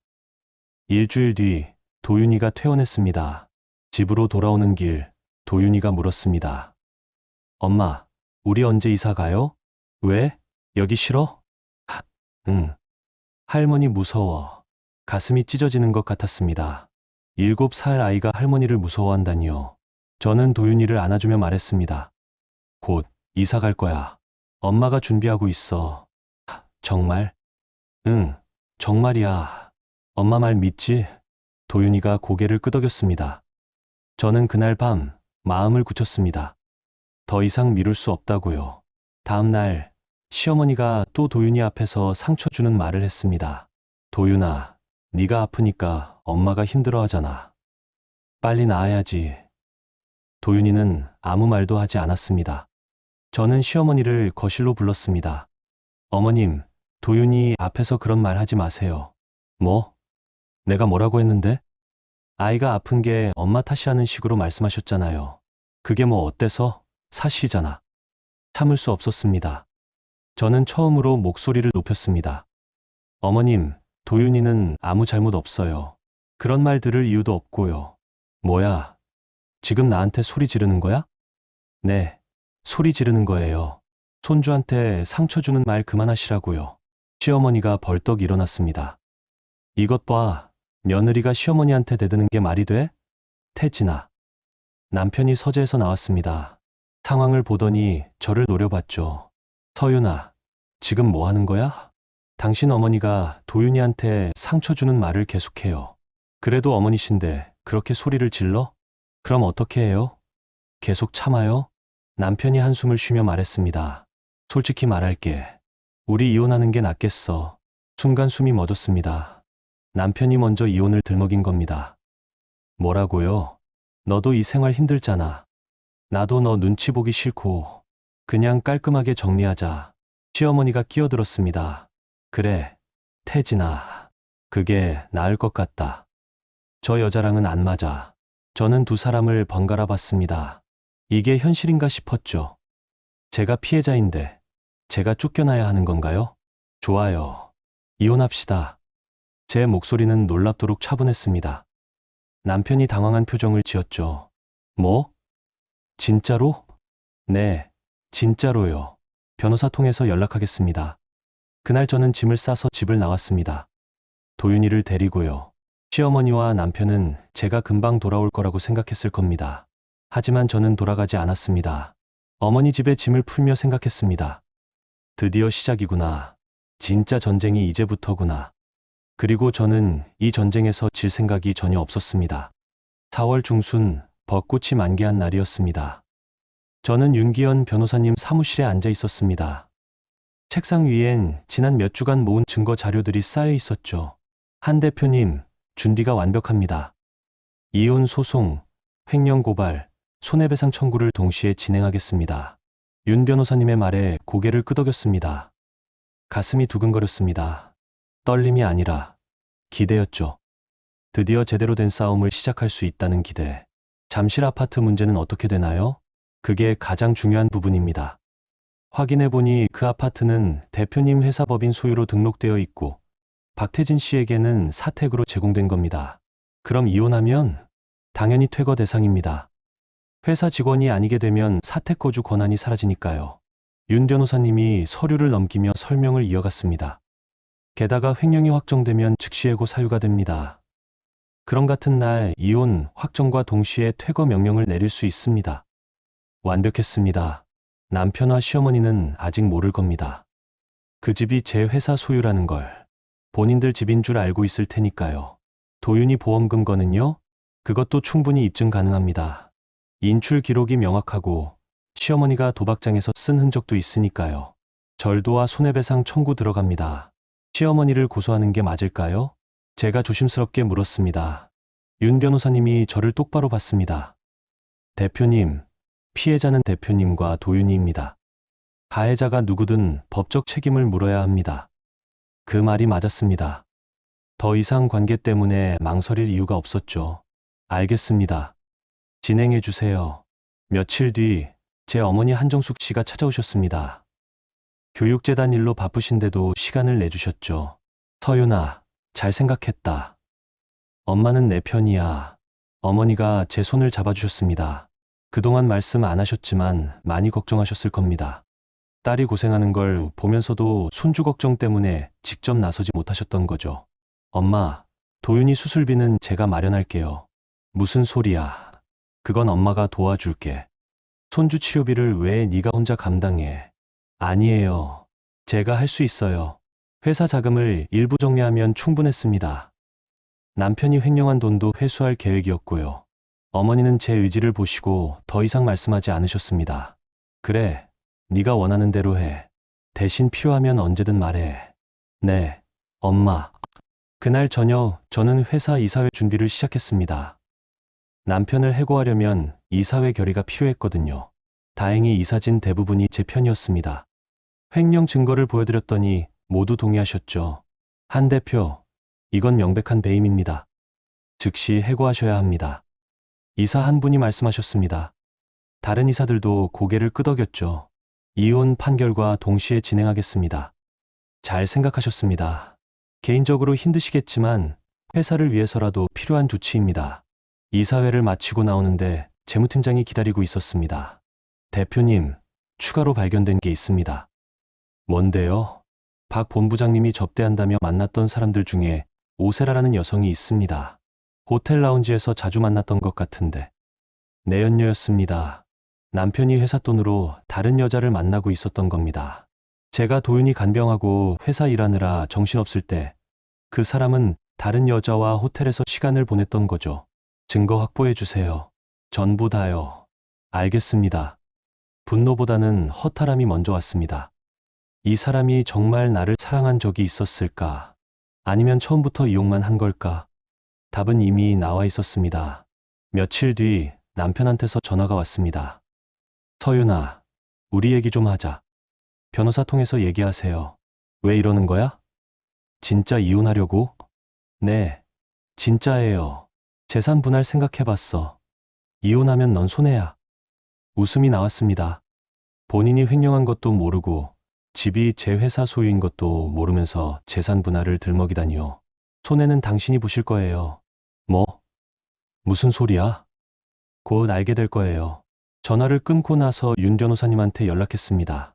일주일 뒤 도윤이가 퇴원했습니다. 집으로 돌아오는 길, 도윤이가 물었습니다. 엄마, 우리 언제 이사 가요? 왜? 여기 싫어? 응. 할머니 무서워. 가슴이 찢어지는 것 같았습니다. 7살 아이가 할머니를 무서워한다니요. 저는 도윤이를 안아주며 말했습니다. 곧 이사 갈 거야. 엄마가 준비하고 있어. 정말? 응, 정말이야. 엄마 말 믿지? 도윤이가 고개를 끄덕였습니다. 저는 그날 밤 마음을 굳혔습니다. 더 이상 미룰 수 없다고요. 다음 날 시어머니가 또 도윤이 앞에서 상처 주는 말을 했습니다. 도윤아, 네가 아프니까 엄마가 힘들어하잖아. 빨리 나아야지. 도윤이는 아무 말도 하지 않았습니다. 저는 시어머니를 거실로 불렀습니다. 어머님, 도윤이 앞에서 그런 말 하지 마세요. 뭐? 내가 뭐라고 했는데? 아이가 아픈 게 엄마 탓이라는 식으로 말씀하셨잖아요. 그게 뭐 어때서? 사실이잖아. 참을 수 없었습니다. 저는 처음으로 목소리를 높였습니다. 어머님, 도윤이는 아무 잘못 없어요. 그런 말 들을 이유도 없고요. 뭐야? 지금 나한테 소리 지르는 거야? 네, 소리 지르는 거예요. 손주한테 상처 주는 말 그만하시라고요. 시어머니가 벌떡 일어났습니다. 이것 봐, 며느리가 시어머니한테 대드는 게 말이 돼? 태진아. 남편이 서재에서 나왔습니다. 상황을 보더니 저를 노려봤죠. 서윤아, 지금 뭐 하는 거야? 당신 어머니가 도윤이한테 상처 주는 말을 계속해요. 그래도 어머니신데 그렇게 소리를 질러? 그럼 어떻게 해요? 계속 참아요? 남편이 한숨을 쉬며 말했습니다. 솔직히 말할게. 우리 이혼하는 게 낫겠어. 순간 숨이 멎었습니다. 남편이 먼저 이혼을 들먹인 겁니다. 뭐라고요? 너도 이 생활 힘들잖아. 나도 너 눈치 보기 싫고 그냥 깔끔하게 정리하자. 시어머니가 끼어들었습니다. 그래, 태진아. 그게 나을 것 같다. 저 여자랑은 안 맞아. 저는 두 사람을 번갈아 봤습니다. 이게 현실인가 싶었죠. 제가 피해자인데 제가 쫓겨나야 하는 건가요? 좋아요. 이혼합시다. 제 목소리는 놀랍도록 차분했습니다. 남편이 당황한 표정을 지었죠. 뭐? 진짜로? 네, 진짜로요. 변호사 통해서 연락하겠습니다. 그날 저는 짐을 싸서 집을 나왔습니다. 도윤이를 데리고요. 시어머니와 남편은 제가 금방 돌아올 거라고 생각했을 겁니다. 하지만 저는 돌아가지 않았습니다. 어머니 집에 짐을 풀며 생각했습니다. 드디어 시작이구나. 진짜 전쟁이 이제부터구나. 그리고 저는 이 전쟁에서 질 생각이 전혀 없었습니다. 4월 중순 벚꽃이 만개한 날이었습니다. 저는 윤기현 변호사님 사무실에 앉아 있었습니다. 책상 위엔 지난 몇 주간 모은 증거 자료들이 쌓여 있었죠. 한 대표님, 준비가 완벽합니다. 이혼 소송, 횡령 고발, 손해배상 청구를 동시에 진행하겠습니다. 윤 변호사님의 말에 고개를 끄덕였습니다. 가슴이 두근거렸습니다. 떨림이 아니라 기대였죠. 드디어 제대로 된 싸움을 시작할 수 있다는 기대. 잠실 아파트 문제는 어떻게 되나요? 그게 가장 중요한 부분입니다. 확인해보니 그 아파트는 대표님 회사 법인 소유로 등록되어 있고 박태진 씨에게는 사택으로 제공된 겁니다. 그럼 이혼하면 당연히 퇴거 대상입니다. 회사 직원이 아니게 되면 사택 거주 권한이 사라지니까요. 윤 변호사님이 서류를 넘기며 설명을 이어갔습니다. 게다가 횡령이 확정되면 즉시 해고 사유가 됩니다. 그럼 같은 날 이혼 확정과 동시에 퇴거 명령을 내릴 수 있습니다. 완벽했습니다. 남편과 시어머니는 아직 모를 겁니다. 그 집이 제 회사 소유라는 걸. 본인들 집인 줄 알고 있을 테니까요. 도윤이 보험금 거는요? 그것도 충분히 입증 가능합니다. 인출 기록이 명확하고 시어머니가 도박장에서 쓴 흔적도 있으니까요. 절도와 손해배상 청구 들어갑니다. 시어머니를 고소하는 게 맞을까요? 제가 조심스럽게 물었습니다. 윤 변호사님이 저를 똑바로 봤습니다. 대표님, 피해자는 대표님과 도윤이입니다. 가해자가 누구든 법적 책임을 물어야 합니다. 그 말이 맞았습니다. 더 이상 관계 때문에 망설일 이유가 없었죠. 알겠습니다. 진행해 주세요. 며칠 뒤 제 어머니 한정숙 씨가 찾아오셨습니다. 교육재단 일로 바쁘신데도 시간을 내주셨죠. 서윤아, 잘 생각했다. 엄마는 내 편이야. 어머니가 제 손을 잡아주셨습니다. 그동안 말씀 안 하셨지만 많이 걱정하셨을 겁니다. 딸이 고생하는 걸 보면서도 손주 걱정 때문에 직접 나서지 못하셨던 거죠. 엄마, 도윤이 수술비는 제가 마련할게요. 무슨 소리야. 그건 엄마가 도와줄게. 손주 치료비를 왜 네가 혼자 감당해? 아니에요. 제가 할 수 있어요. 회사 자금을 일부 정리하면 충분했습니다. 남편이 횡령한 돈도 회수할 계획이었고요. 어머니는 제 의지를 보시고 더 이상 말씀하지 않으셨습니다. 그래, 네가 원하는 대로 해. 대신 필요하면 언제든 말해. 네, 엄마. 그날 저녁 저는 회사 이사회 준비를 시작했습니다. 남편을 해고하려면 이사회 결의가 필요했거든요. 다행히 이사진 대부분이 제 편이었습니다. 횡령 증거를 보여드렸더니 모두 동의하셨죠. 한 대표, 이건 명백한 배임입니다. 즉시 해고하셔야 합니다. 이사 한 분이 말씀하셨습니다. 다른 이사들도 고개를 끄덕였죠. 이혼 판결과 동시에 진행하겠습니다. 잘 생각하셨습니다. 개인적으로 힘드시겠지만 회사를 위해서라도 필요한 조치입니다. 이사회를 마치고 나오는데 재무팀장이 기다리고 있었습니다. 대표님, 추가로 발견된 게 있습니다. 뭔데요? 박 본부장님이 접대한다며 만났던 사람들 중에 오세라라는 여성이 있습니다. 호텔 라운지에서 자주 만났던 것 같은데. 내연녀였습니다. 남편이 회사 돈으로 다른 여자를 만나고 있었던 겁니다. 제가 도윤이 간병하고 회사 일하느라 정신없을 때 그 사람은 다른 여자와 호텔에서 시간을 보냈던 거죠. 증거 확보해 주세요. 전부 다요. 알겠습니다. 분노보다는 허탈함이 먼저 왔습니다. 이 사람이 정말 나를 사랑한 적이 있었을까? 아니면 처음부터 이용만 한 걸까? 답은 이미 나와 있었습니다. 며칠 뒤 남편한테서 전화가 왔습니다. 서윤아, 우리 얘기 좀 하자. 변호사 통해서 얘기하세요. 왜 이러는 거야? 진짜 이혼하려고? 네, 진짜예요. 재산 분할 생각해봤어. 이혼하면 넌 손해야. 웃음이 나왔습니다. 본인이 횡령한 것도 모르고 집이 제 회사 소유인 것도 모르면서 재산 분할을 들먹이다니요. 손해는 당신이 보실 거예요. 뭐? 무슨 소리야? 곧 알게 될 거예요. 전화를 끊고 나서 윤 변호사님한테 연락했습니다.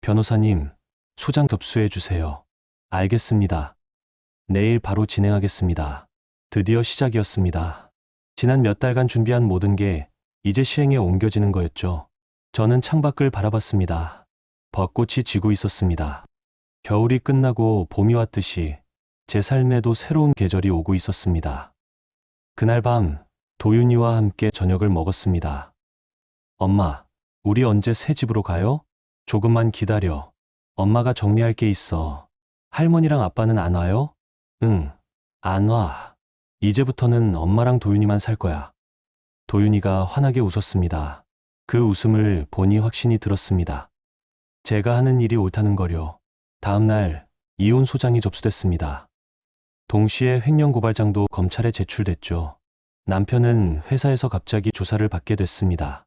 변호사님, 소장 접수해 주세요. 알겠습니다. 내일 바로 진행하겠습니다. 드디어 시작이었습니다. 지난 몇 달간 준비한 모든 게 이제 시행에 옮겨지는 거였죠. 저는 창밖을 바라봤습니다. 벚꽃이 지고 있었습니다. 겨울이 끝나고 봄이 왔듯이 제 삶에도 새로운 계절이 오고 있었습니다. 그날 밤 도윤이와 함께 저녁을 먹었습니다. 엄마, 우리 언제 새 집으로 가요? 조금만 기다려. 엄마가 정리할 게 있어. 할머니랑 아빠는 안 와요? 응, 안 와. 이제부터는 엄마랑 도윤이만 살 거야. 도윤이가 환하게 웃었습니다. 그 웃음을 보니 확신이 들었습니다. 제가 하는 일이 옳다는 거요. 다음 날 이혼 소장이 접수됐습니다. 동시에 횡령 고발장도 검찰에 제출됐죠. 남편은 회사에서 갑자기 조사를 받게 됐습니다.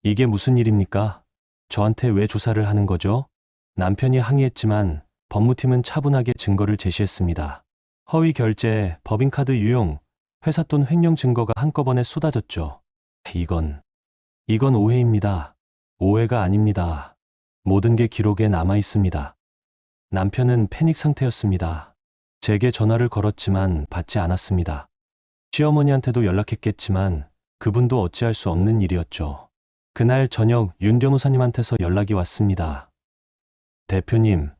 이게 무슨 일입니까? 저한테 왜 조사를 하는 거죠? 남편이 항의했지만 법무팀은 차분하게 증거를 제시했습니다. 허위 결제, 법인카드 유용, 회사 돈 횡령 증거가 한꺼번에 쏟아졌죠. 이건 오해입니다. 오해가 아닙니다. 모든 게 기록에 남아 있습니다. 남편은 패닉 상태였습니다. 제게 전화를 걸었지만 받지 않았습니다. 시어머니한테도 연락했겠지만 그분도 어찌할 수 없는 일이었죠. 그날 저녁 윤 변호사님한테서 연락이 왔습니다. 대표님,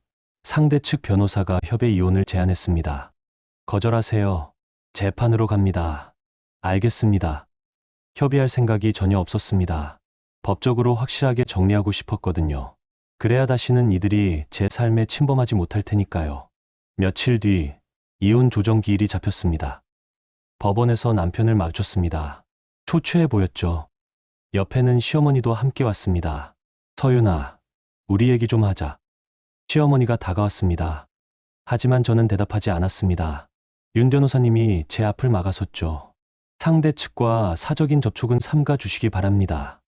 상대 측 변호사가 협의 이혼을 제안했습니다. 거절하세요. 재판으로 갑니다. 알겠습니다. 협의할 생각이 전혀 없었습니다. 법적으로 확실하게 정리하고 싶었거든요. 그래야 다시는 이들이 제 삶에 침범하지 못할 테니까요. 며칠 뒤 이혼 조정 기일이 잡혔습니다. 법원에서 남편을 마주쳤습니다. 초췌해 보였죠. 옆에는 시어머니도 함께 왔습니다. 서윤아, 우리 얘기 좀 하자. 시어머니가 다가왔습니다. 하지만 저는 대답하지 않았습니다. 윤 변호사님이 제 앞을 막아섰죠. 상대 측과 사적인 접촉은 삼가 주시기 바랍니다.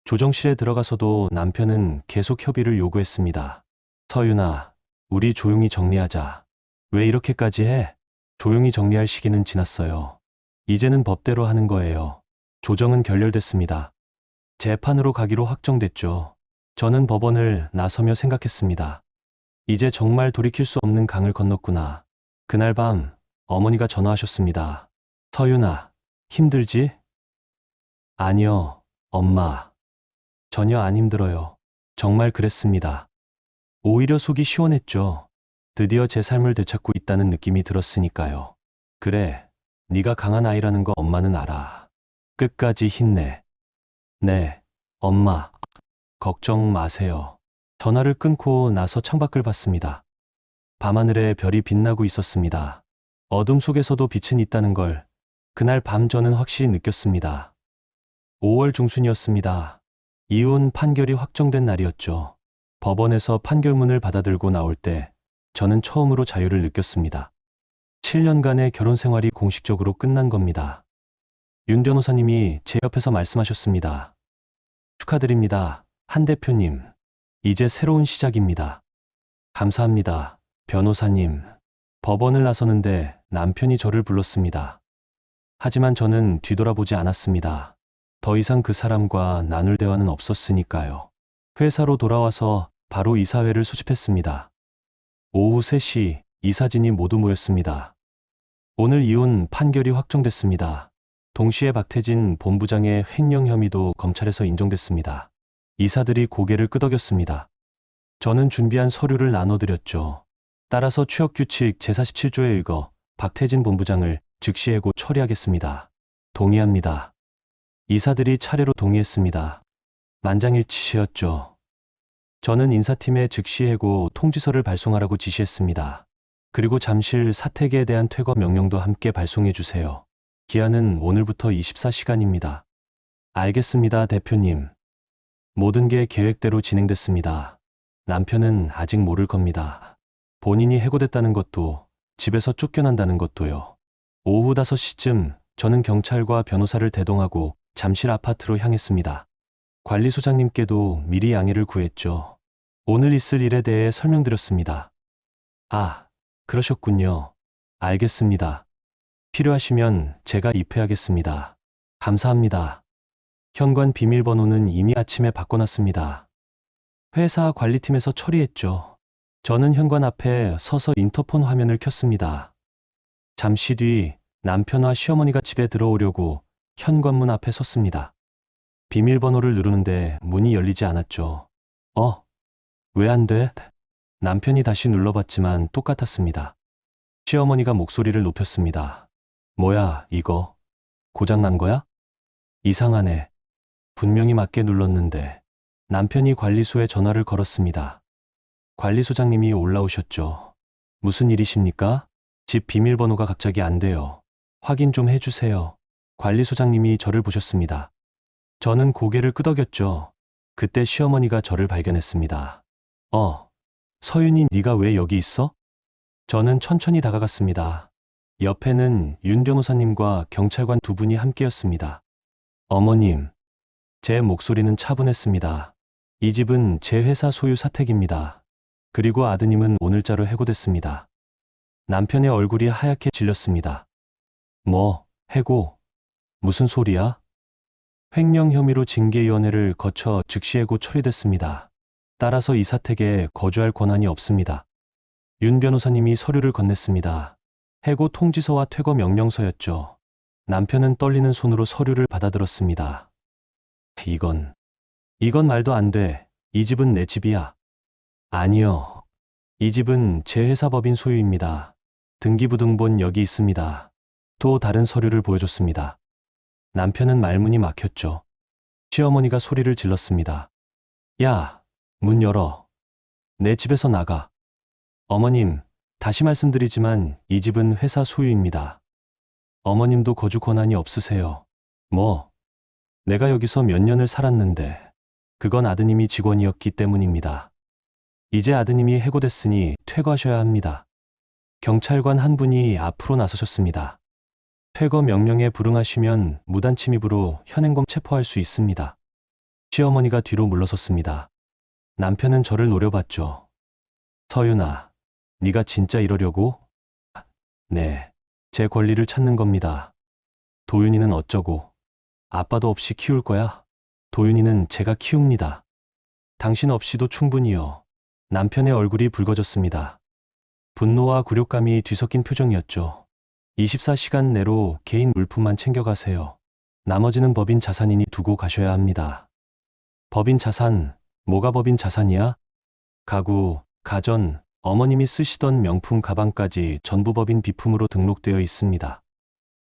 조정실에 들어가서도 남편은 계속 협의를 요구했습니다. 서윤아, 우리 조용히 정리하자. 왜 이렇게까지 해? 조용히 정리할 시기는 지났어요. 이제는 법대로 하는 거예요. 조정은 결렬됐습니다. 재판으로 가기로 확정됐죠. 저는 법원을 나서며 생각했습니다. 이제 정말 돌이킬 수 없는 강을 건넜구나. 그날 밤 어머니가 전화하셨습니다. 서윤아, 힘들지? 아니요, 엄마. 전혀 안 힘들어요. 정말 그랬습니다. 오히려 속이 시원했죠. 드디어 제 삶을 되찾고 있다는 느낌이 들었으니까요. 그래, 네가 강한 아이라는 거 엄마는 알아. 끝까지 힘내. 네, 엄마. 걱정 마세요. 전화를 끊고 나서 창밖을 봤습니다. 밤하늘에 별이 빛나고 있었습니다. 어둠 속에서도 빛은 있다는 걸 그날 밤 저는 확실히 느꼈습니다. 5월 중순이었습니다. 이혼 판결이 확정된 날이었죠. 법원에서 판결문을 받아들고 나올 때 저는 처음으로 자유를 느꼈습니다. 7년간의 결혼 생활이 공식적으로 끝난 겁니다. 윤 변호사님이 제 옆에서 말씀하셨습니다. 축하드립니다, 한 대표님. 이제 새로운 시작입니다. 감사합니다, 변호사님. 법원을 나서는데 남편이 저를 불렀습니다. 하지만 저는 뒤돌아보지 않았습니다. 더 이상 그 사람과 나눌 대화는 없었으니까요. 회사로 돌아와서 바로 이사회를 소집했습니다. 오후 3시 이사진이 모두 모였습니다. 오늘 이혼 판결이 확정됐습니다. 동시에 박태진 본부장의 횡령 혐의도 검찰에서 인정됐습니다. 이사들이 고개를 끄덕였습니다. 저는 준비한 서류를 나눠드렸죠. 따라서 취업규칙 제47조에 의거 박태진 본부장을 즉시 해고 처리하겠습니다. 동의합니다. 이사들이 차례로 동의했습니다. 만장일치였죠. 저는 인사팀에 즉시 해고 통지서를 발송하라고 지시했습니다. 그리고 잠실 사택에 대한 퇴거 명령도 함께 발송해 주세요. 기한은 오늘부터 24시간입니다. 알겠습니다, 대표님. 모든 게 계획대로 진행됐습니다. 남편은 아직 모를 겁니다. 본인이 해고됐다는 것도, 집에서 쫓겨난다는 것도요. 오후 5시쯤 저는 경찰과 변호사를 대동하고 잠실 아파트로 향했습니다. 관리소장님께도 미리 양해를 구했죠. 오늘 있을 일에 대해 설명드렸습니다. 아, 그러셨군요. 알겠습니다. 필요하시면 제가 입회하겠습니다. 감사합니다. 현관 비밀번호는 이미 아침에 바꿔놨습니다. 회사 관리팀에서 처리했죠. 저는 현관 앞에 서서 인터폰 화면을 켰습니다. 잠시 뒤 남편과 시어머니가 집에 들어오려고 현관문 앞에 섰습니다. 비밀번호를 누르는데 문이 열리지 않았죠. 왜 안 돼? 남편이 다시 눌러봤지만 똑같았습니다. 시어머니가 목소리를 높였습니다. 뭐야, 이거? 고장난 거야? 이상하네. 분명히 맞게 눌렀는데. 남편이 관리소에 전화를 걸었습니다. 관리소장님이 올라오셨죠. 무슨 일이십니까? 집 비밀번호가 갑자기 안 돼요. 확인 좀 해주세요. 관리소장님이 저를 보셨습니다. 저는 고개를 끄덕였죠. 그때 시어머니가 저를 발견했습니다. 서윤이 네가 왜 여기 있어? 저는 천천히 다가갔습니다. 옆에는 윤 변호사님과 경찰관 두 분이 함께였습니다. 어머님, 제 목소리는 차분했습니다. 이 집은 제 회사 소유 사택입니다. 그리고 아드님은 오늘자로 해고됐습니다. 남편의 얼굴이 하얗게 질렸습니다. 뭐, 해고? 무슨 소리야? 횡령 혐의로 징계위원회를 거쳐 즉시 해고 처리됐습니다. 따라서 이 사택에 거주할 권한이 없습니다. 윤 변호사님이 서류를 건넸습니다. 해고 통지서와 퇴거 명령서였죠. 남편은 떨리는 손으로 서류를 받아들었습니다. 이건 말도 안 돼. 이 집은 내 집이야. 아니요. 이 집은 제 회사 법인 소유입니다. 등기부등본 여기 있습니다. 또 다른 서류를 보여줬습니다. 남편은 말문이 막혔죠. 시어머니가 소리를 질렀습니다. 야, 문 열어. 내 집에서 나가. 어머님, 다시 말씀드리지만 이 집은 회사 소유입니다. 어머님도 거주 권한이 없으세요. 뭐? 내가 여기서 몇 년을 살았는데 그건 아드님이 직원이었기 때문입니다. 이제 아드님이 해고됐으니 퇴거하셔야 합니다. 경찰관 한 분이 앞으로 나서셨습니다. 퇴거 명령에 불응하시면 무단 침입으로 현행범 체포할 수 있습니다. 시어머니가 뒤로 물러섰습니다. 남편은 저를 노려봤죠. 서윤아, 네가 진짜 이러려고? 네. 제 권리를 찾는 겁니다. 도윤이는 어쩌고? 아빠도 없이 키울 거야? 도윤이는 제가 키웁니다. 당신 없이도 충분히요. 남편의 얼굴이 붉어졌습니다. 분노와 굴욕감이 뒤섞인 표정이었죠. 24시간 내로 개인 물품만 챙겨가세요. 나머지는 법인 자산인이 두고 가셔야 합니다. 법인 자산, 뭐가 법인 자산이야? 가구, 가전, 어머님이 쓰시던 명품 가방까지 전부 법인 비품으로 등록되어 있습니다.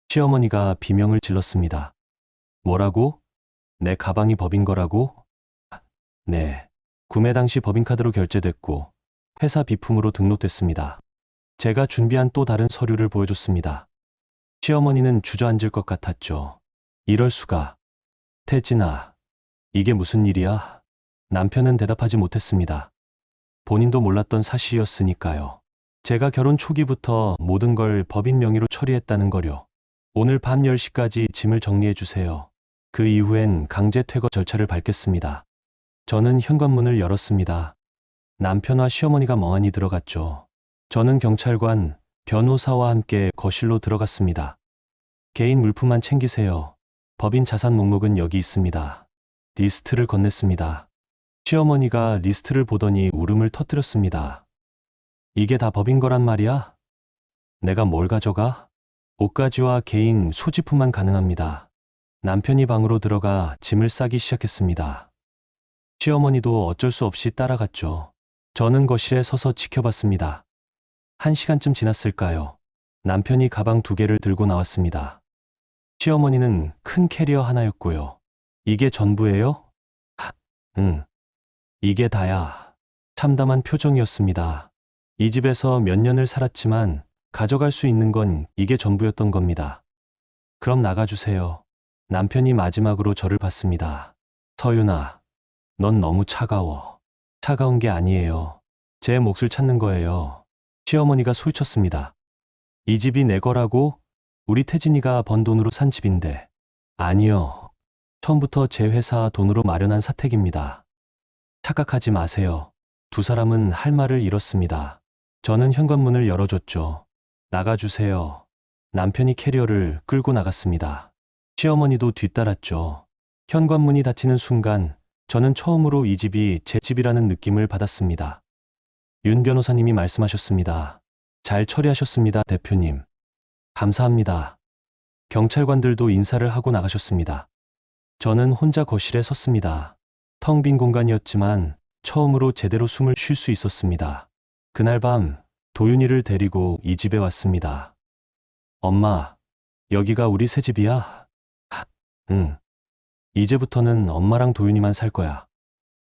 시어머니가 비명을 질렀습니다. 뭐라고? 내 가방이 법인 거라고? 네. 구매 당시 법인카드로 결제됐고 회사 비품으로 등록됐습니다. 제가 준비한 또 다른 서류를 보여줬습니다. 시어머니는 주저앉을 것 같았죠. 이럴 수가. 태진아, 이게 무슨 일이야? 남편은 대답하지 못했습니다. 본인도 몰랐던 사실이었으니까요. 제가 결혼 초기부터 모든 걸 법인 명의로 처리했다는 거요. 오늘 밤 10시까지 짐을 정리해 주세요. 그 이후엔 강제 퇴거 절차를 밟겠습니다. 저는 현관문을 열었습니다. 남편과 시어머니가 멍하니 들어갔죠. 저는 경찰관, 변호사와 함께 거실로 들어갔습니다. 개인 물품만 챙기세요. 법인 자산 목록은 여기 있습니다. 리스트를 건넸습니다. 시어머니가 리스트를 보더니 울음을 터뜨렸습니다. 이게 다 법인 거란 말이야? 내가 뭘 가져가? 옷가지와 개인 소지품만 가능합니다. 남편이 방으로 들어가 짐을 싸기 시작했습니다. 시어머니도 어쩔 수 없이 따라갔죠. 저는 거실에 서서 지켜봤습니다. 1시간쯤 지났을까요? 남편이 가방 2개를 들고 나왔습니다. 시어머니는 큰 캐리어 하나였고요. 이게 전부예요? 응. 이게 다야. 참담한 표정이었습니다. 이 집에서 몇 년을 살았지만 가져갈 수 있는 건 이게 전부였던 겁니다. 그럼 나가주세요. 남편이 마지막으로 저를 봤습니다. 서윤아, 넌 너무 차가워. 차가운 게 아니에요. 제 몫을 찾는 거예요. 시어머니가 소리쳤습니다. 이 집이 내 거라고? 우리 태진이가 번 돈으로 산 집인데. 아니요. 처음부터 제 회사 돈으로 마련한 사택입니다. 착각하지 마세요. 두 사람은 할 말을 잃었습니다. 저는 현관문을 열어줬죠. 나가주세요. 남편이 캐리어를 끌고 나갔습니다. 시어머니도 뒤따랐죠. 현관문이 닫히는 순간 저는 처음으로 이 집이 제 집이라는 느낌을 받았습니다. 윤 변호사님이 말씀하셨습니다. 잘 처리하셨습니다, 대표님. 감사합니다. 경찰관들도 인사를 하고 나가셨습니다. 저는 혼자 거실에 섰습니다. 텅 빈 공간이었지만 처음으로 제대로 숨을 쉴 수 있었습니다. 그날 밤 도윤이를 데리고 이 집에 왔습니다. 엄마, 여기가 우리 새 집이야? 응. 이제부터는 엄마랑 도윤이만 살 거야.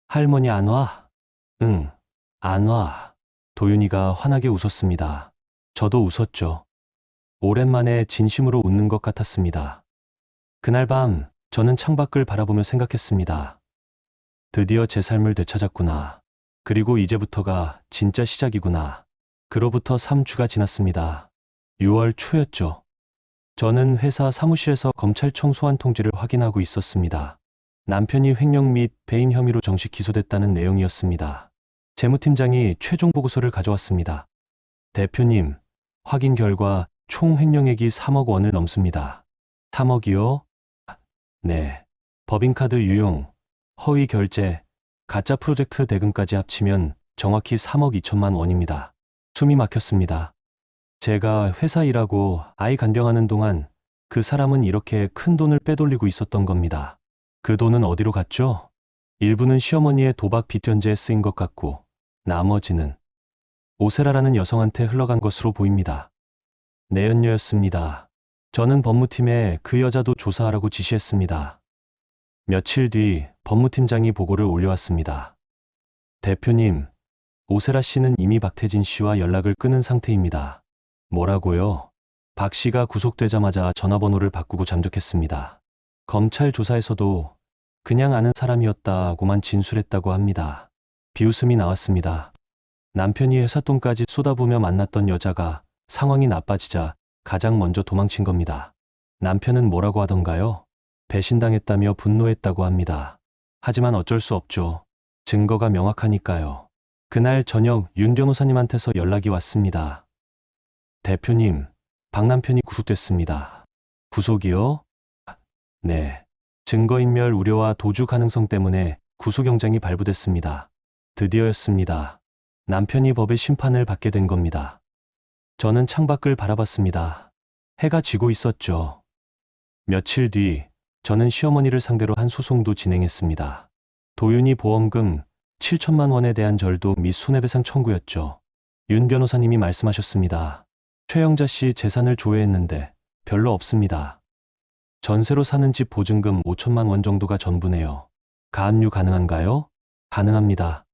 할머니 안 와? 응, 안 와. 도윤이가 환하게 웃었습니다. 저도 웃었죠. 오랜만에 진심으로 웃는 것 같았습니다. 그날 밤 저는 창밖을 바라보며 생각했습니다. 드디어 제 삶을 되찾았구나. 그리고 이제부터가 진짜 시작이구나. 그로부터 3주가 지났습니다. 6월 초였죠. 저는 회사 사무실에서 검찰청 소환 통지를 확인하고 있었습니다. 남편이 횡령 및 배임 혐의로 정식 기소됐다는 내용이었습니다. 재무팀장이 최종 보고서를 가져왔습니다. 대표님, 확인 결과 총 횡령액이 3억 원을 넘습니다. 3억이요? 네. 법인카드 유용, 허위 결제, 가짜 프로젝트 대금까지 합치면 정확히 3억 2천만 원입니다. 숨이 막혔습니다. 제가 회사 일하고 아이 간병하는 동안 그 사람은 이렇게 큰 돈을 빼돌리고 있었던 겁니다. 그 돈은 어디로 갔죠? 일부는 시어머니의 도박 빚연재에 쓰인 것 같고 나머지는 오세라라는 여성한테 흘러간 것으로 보입니다. 내연녀였습니다. 저는 법무팀에 그 여자도 조사하라고 지시했습니다. 며칠 뒤 법무팀장이 보고를 올려왔습니다. 대표님, 오세라 씨는 이미 박태진 씨와 연락을 끊은 상태입니다. 뭐라고요? 박 씨가 구속되자마자 전화번호를 바꾸고 잠적했습니다. 검찰 조사에서도 그냥 아는 사람이었다고만 진술했다고 합니다. 비웃음이 나왔습니다. 남편이 회사 돈까지 쏟아부으며 만났던 여자가 상황이 나빠지자 가장 먼저 도망친 겁니다. 남편은 뭐라고 하던가요? 배신당했다며 분노했다고 합니다. 하지만 어쩔 수 없죠. 증거가 명확하니까요. 그날 저녁 윤 변호사님한테서 연락이 왔습니다. 대표님, 박 남편이 구속됐습니다. 구속이요? 네. 증거인멸 우려와 도주 가능성 때문에 구속영장이 발부됐습니다. 드디어였습니다. 남편이 법의 심판을 받게 된 겁니다. 저는 창밖을 바라봤습니다. 해가 지고 있었죠. 며칠 뒤 저는 시어머니를 상대로 한 소송도 진행했습니다. 도윤이 보험금 7천만 원에 대한 절도 및 손해배상 청구였죠. 윤 변호사님이 말씀하셨습니다. 최영자 씨 재산을 조회했는데 별로 없습니다. 전세로 사는 집 보증금 5천만 원 정도가 전부네요. 가압류 가능한가요? 가능합니다.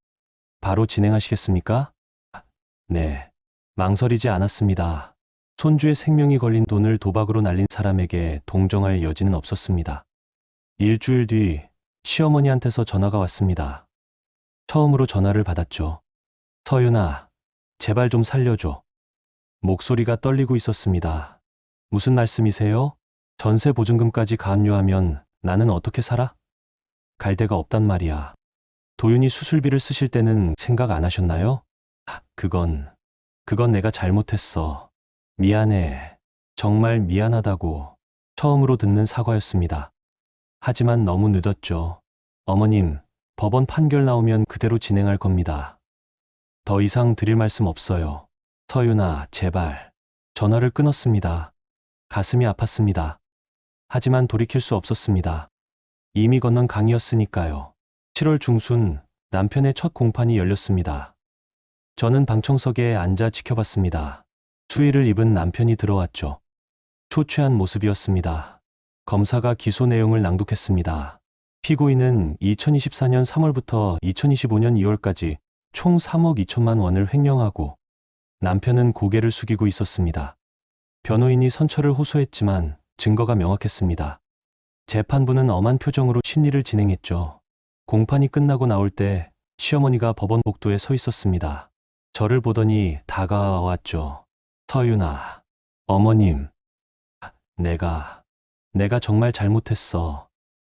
바로 진행하시겠습니까? 네. 망설이지 않았습니다. 손주의 생명이 걸린 돈을 도박으로 날린 사람에게 동정할 여지는 없었습니다. 일주일 뒤 시어머니한테서 전화가 왔습니다. 처음으로 전화를 받았죠. 서윤아, 제발 좀 살려줘. 목소리가 떨리고 있었습니다. 무슨 말씀이세요? 전세 보증금까지 가압류하면 나는 어떻게 살아? 갈 데가 없단 말이야. 도윤이 수술비를 쓰실 때는 생각 안 하셨나요? 그건 내가 잘못했어. 미안해. 정말 미안하다고. 처음으로 듣는 사과였습니다. 하지만 너무 늦었죠. 어머님, 법원 판결 나오면 그대로 진행할 겁니다. 더 이상 드릴 말씀 없어요. 서윤아, 제발. 전화를 끊었습니다. 가슴이 아팠습니다. 하지만 돌이킬 수 없었습니다. 이미 건넌 강이었으니까요. 7월 중순 남편의 첫 공판이 열렸습니다. 저는 방청석에 앉아 지켜봤습니다. 수의를 입은 남편이 들어왔죠. 초췌한 모습이었습니다. 검사가 기소 내용을 낭독했습니다. 피고인은 2024년 3월부터 2025년 2월까지 총 3억 2천만 원을 횡령하고 남편은 고개를 숙이고 있었습니다. 변호인이 선처를 호소했지만 증거가 명확했습니다. 재판부는 엄한 표정으로 심리를 진행했죠. 공판이 끝나고 나올 때 시어머니가 법원 복도에 서 있었습니다. 저를 보더니 다가왔죠. 서윤아, 어머님, 내가 정말 잘못했어.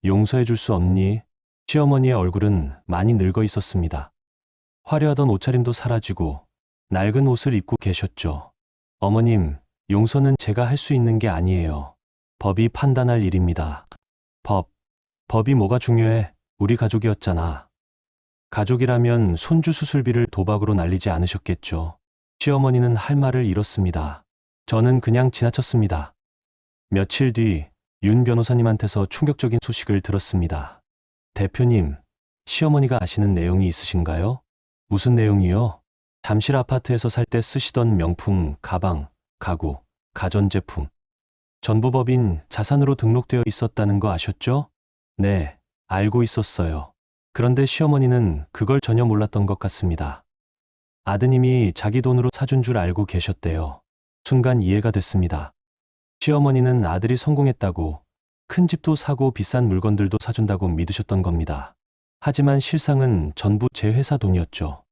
용서해 줄 수 없니? 시어머니의 얼굴은 많이 늙어 있었습니다. 화려하던 옷차림도 사라지고 낡은 옷을 입고 계셨죠. 어머님, 용서는 제가 할 수 있는 게 아니에요. 법이 판단할 일입니다. 법이 뭐가 중요해? 우리 가족이었잖아. 가족이라면 손주 수술비를 도박으로 날리지 않으셨겠죠. 시어머니는 할 말을 잃었습니다. 저는 그냥 지나쳤습니다. 며칠 뒤 윤 변호사님한테서 충격적인 소식을 들었습니다. 대표님, 시어머니가 아시는 내용이 있으신가요? 무슨 내용이요? 잠실 아파트에서 살 때 쓰시던 명품, 가방, 가구, 가전제품. 전부 법인 자산으로 등록되어 있었다는 거 아셨죠? 네, 알고 있었어요. 그런데 시어머니는 그걸 전혀 몰랐던 것 같습니다. 아드님이 자기 돈으로 사준 줄 알고 계셨대요. 순간 이해가 됐습니다. 시어머니는 아들이 성공했다고 큰 집도 사고 비싼 물건들도 사준다고 믿으셨던 겁니다. 하지만 실상은 전부 제 회사 돈이었죠.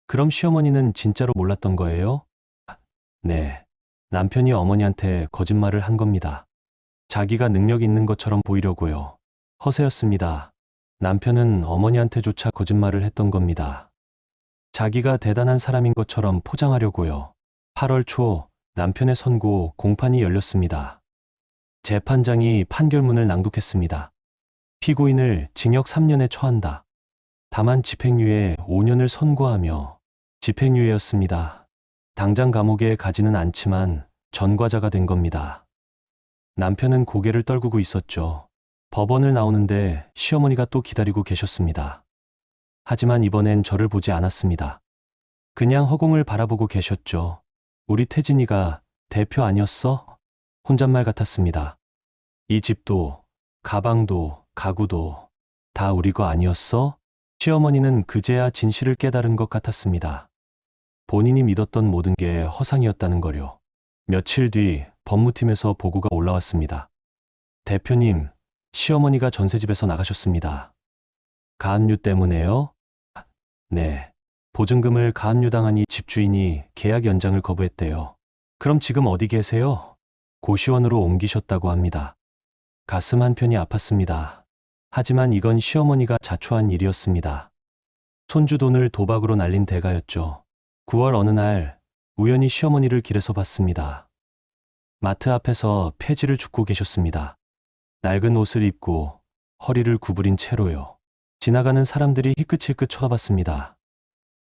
그럼 시어머니는 진짜로 몰랐던 거예요? 네. 남편이 어머니한테 거짓말을 한 겁니다. 자기가 능력 있는 것처럼 보이려고요. 허세였습니다. 남편은 어머니한테조차 거짓말을 했던 겁니다. 자기가 대단한 사람인 것처럼 포장하려고요. 8월 초 남편의 선고 공판이 열렸습니다. 재판장이 판결문을 낭독했습니다. 피고인을 징역 3년에 처한다. 다만 집행유예 5년을 선고하며 집행유예였습니다. 당장 감옥에 가지는 않지만 전과자가 된 겁니다. 남편은 고개를 떨구고 있었죠. 법원을 나오는데 시어머니가 또 기다리고 계셨습니다. 하지만 이번엔 저를 보지 않았습니다. 그냥 허공을 바라보고 계셨죠. 우리 태진이가 대표 아니었어? 혼잣말 같았습니다. 이 집도, 가방도, 가구도 다 우리 거 아니었어? 시어머니는 그제야 진실을 깨달은 것 같았습니다. 본인이 믿었던 모든 게 허상이었다는 거요. 며칠 뒤 법무팀에서 보고가 올라왔습니다. 대표님, 시어머니가 전세집에서 나가셨습니다. 가압류 때문에요? 네. 보증금을 가압류당하니 집주인이 계약 연장을 거부했대요. 그럼 지금 어디 계세요? 고시원으로 옮기셨다고 합니다. 가슴 한편이 아팠습니다. 하지만 이건 시어머니가 자초한 일이었습니다. 손주 돈을 도박으로 날린 대가였죠. 9월 어느 날 우연히 시어머니를 길에서 봤습니다. 마트 앞에서 폐지를 줍고 계셨습니다. 낡은 옷을 입고 허리를 구부린 채로요. 지나가는 사람들이 희끗희끗 쳐다봤습니다.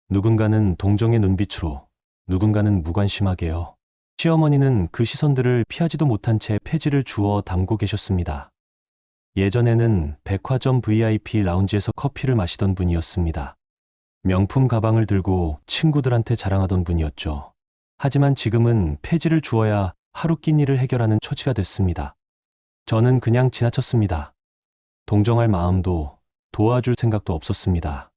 누군가는 동정의 눈빛으로, 누군가는 무관심하게요. 시어머니는 그 시선들을 피하지도 못한 채 폐지를 주워 담고 계셨습니다. 예전에는 백화점 VIP 라운지에서 커피를 마시던 분이었습니다. 명품 가방을 들고 친구들한테 자랑하던 분이었죠. 하지만 지금은 폐지를 주어야 하루 낀 일을 해결하는 처지가 됐습니다. 저는 그냥 지나쳤습니다. 동정할 마음도 도와줄 생각도 없었습니다.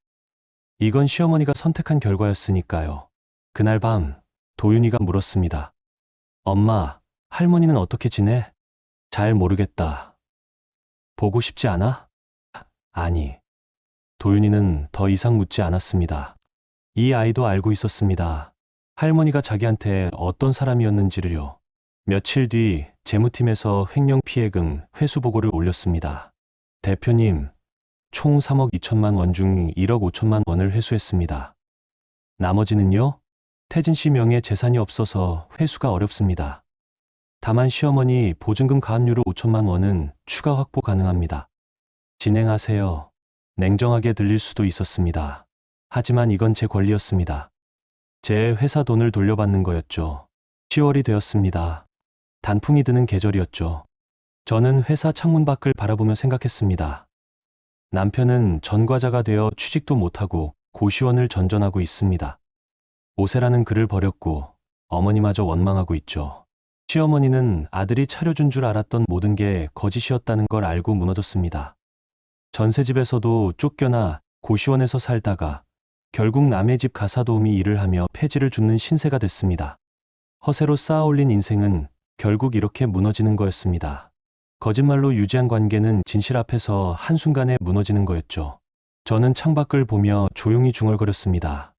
이건 시어머니가 선택한 결과였으니까요. 그날 밤 도윤이가 물었습니다. 엄마, 할머니는 어떻게 지내? 잘 모르겠다. 보고 싶지 않아? 아니. 도윤이는 더 이상 묻지 않았습니다. 이 아이도 알고 있었습니다. 할머니가 자기한테 어떤 사람이었는지를요. 며칠 뒤 재무팀에서 횡령 피해금 회수 보고를 올렸습니다. 대표님, 총 3억 2천만 원 중 1억 5천만 원을 회수했습니다. 나머지는요? 태진 씨 명의 재산이 없어서 회수가 어렵습니다. 다만 시어머니 보증금 가압류로 5천만 원은 추가 확보 가능합니다. 진행하세요. 냉정하게 들릴 수도 있었습니다. 하지만 이건 제 권리였습니다. 제 회사 돈을 돌려받는 거였죠. 10월이 되었습니다. 단풍이 드는 계절이었죠. 저는 회사 창문 밖을 바라보며 생각했습니다. 남편은 전과자가 되어 취직도 못하고 고시원을 전전하고 있습니다. 오세라는 그를 버렸고 어머니마저 원망하고 있죠. 시어머니는 아들이 차려준 줄 알았던 모든 게 거짓이었다는 걸 알고 무너졌습니다. 전세집에서도 쫓겨나 고시원에서 살다가 결국 남의 집 가사도우미 일을 하며 폐지를 줍는 신세가 됐습니다. 허세로 쌓아올린 인생은 결국 이렇게 무너지는 거였습니다. 거짓말로 유지한 관계는 진실 앞에서 한순간에 무너지는 거였죠. 저는 창밖을 보며 조용히 중얼거렸습니다.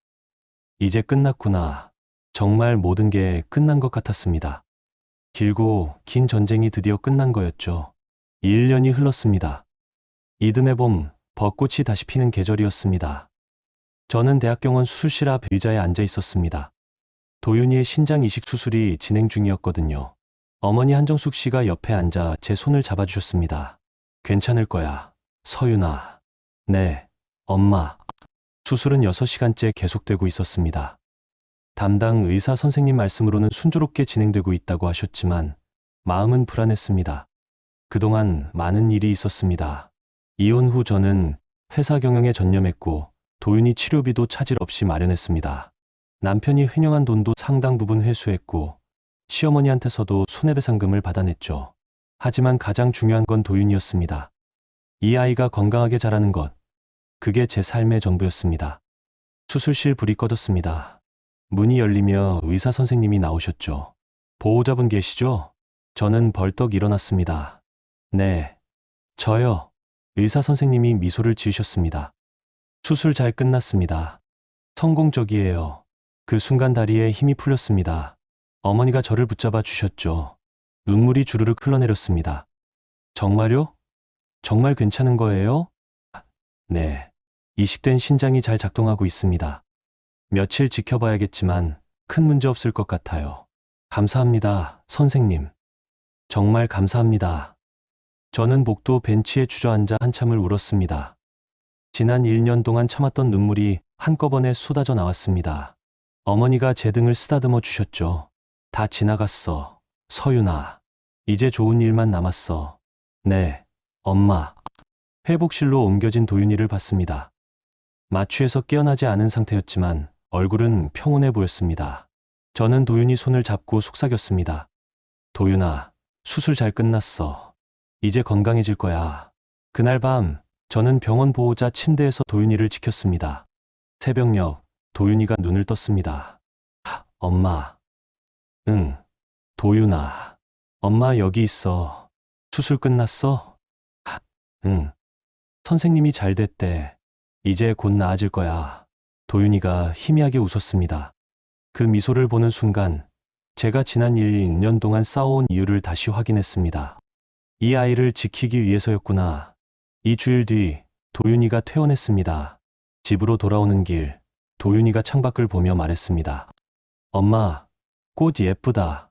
이제 끝났구나. 정말 모든 게 끝난 것 같았습니다. 길고 긴 전쟁이 드디어 끝난 거였죠. 1년이 흘렀습니다. 이듬해 봄, 벚꽃이 다시 피는 계절이었습니다. 저는 대학병원 수술실 앞 의자에 앉아 있었습니다. 도윤이의 신장 이식 수술이 진행 중이었거든요. 어머니 한정숙 씨가 옆에 앉아 제 손을 잡아주셨습니다. 괜찮을 거야, 서윤아. 네, 엄마. 수술은 6시간째 계속되고 있었습니다. 담당 의사 선생님 말씀으로는 순조롭게 진행되고 있다고 하셨지만 마음은 불안했습니다. 그동안 많은 일이 있었습니다. 이혼 후 저는 회사 경영에 전념했고 도윤이 치료비도 차질 없이 마련했습니다. 남편이 횡령한 돈도 상당 부분 회수했고 시어머니한테서도 손해배상금을 받아냈죠. 하지만 가장 중요한 건 도윤이었습니다. 이 아이가 건강하게 자라는 것, 그게 제 삶의 전부였습니다. 수술실 불이 꺼졌습니다. 문이 열리며 의사 선생님이 나오셨죠. 보호자분 계시죠? 저는 벌떡 일어났습니다. 네, 저요. 의사 선생님이 미소를 지으셨습니다. 수술 잘 끝났습니다. 성공적이에요. 그 순간 다리에 힘이 풀렸습니다. 어머니가 저를 붙잡아 주셨죠. 눈물이 주르륵 흘러내렸습니다. 정말요? 정말 괜찮은 거예요? 네. 이식된 신장이 잘 작동하고 있습니다. 며칠 지켜봐야겠지만 큰 문제 없을 것 같아요. 감사합니다, 선생님. 정말 감사합니다. 저는 복도 벤치에 주저앉아 한참을 울었습니다. 지난 1년 동안 참았던 눈물이 한꺼번에 쏟아져 나왔습니다. 어머니가 제 등을 쓰다듬어 주셨죠. 다 지나갔어, 서윤아. 이제 좋은 일만 남았어. 네, 엄마. 회복실로 옮겨진 도윤이를 봤습니다. 마취에서 깨어나지 않은 상태였지만 얼굴은 평온해 보였습니다. 저는 도윤이 손을 잡고 속삭였습니다. 도윤아, 수술 잘 끝났어. 이제 건강해질 거야. 그날 밤 저는 병원 보호자 침대에서 도윤이를 지켰습니다. 새벽녘 도윤이가 눈을 떴습니다. 엄마. 응, 도윤아. 엄마 여기 있어. 수술 끝났어? 응. 선생님이 잘 됐대. 이제 곧 나아질 거야. 도윤이가 희미하게 웃었습니다. 그 미소를 보는 순간 제가 지난 1년 동안 쌓아온 이유를 다시 확인했습니다. 이 아이를 지키기 위해서였구나. 2주일 뒤 도윤이가 퇴원했습니다. 집으로 돌아오는 길 도윤이가 창밖을 보며 말했습니다. 엄마, 꽃 예쁘다.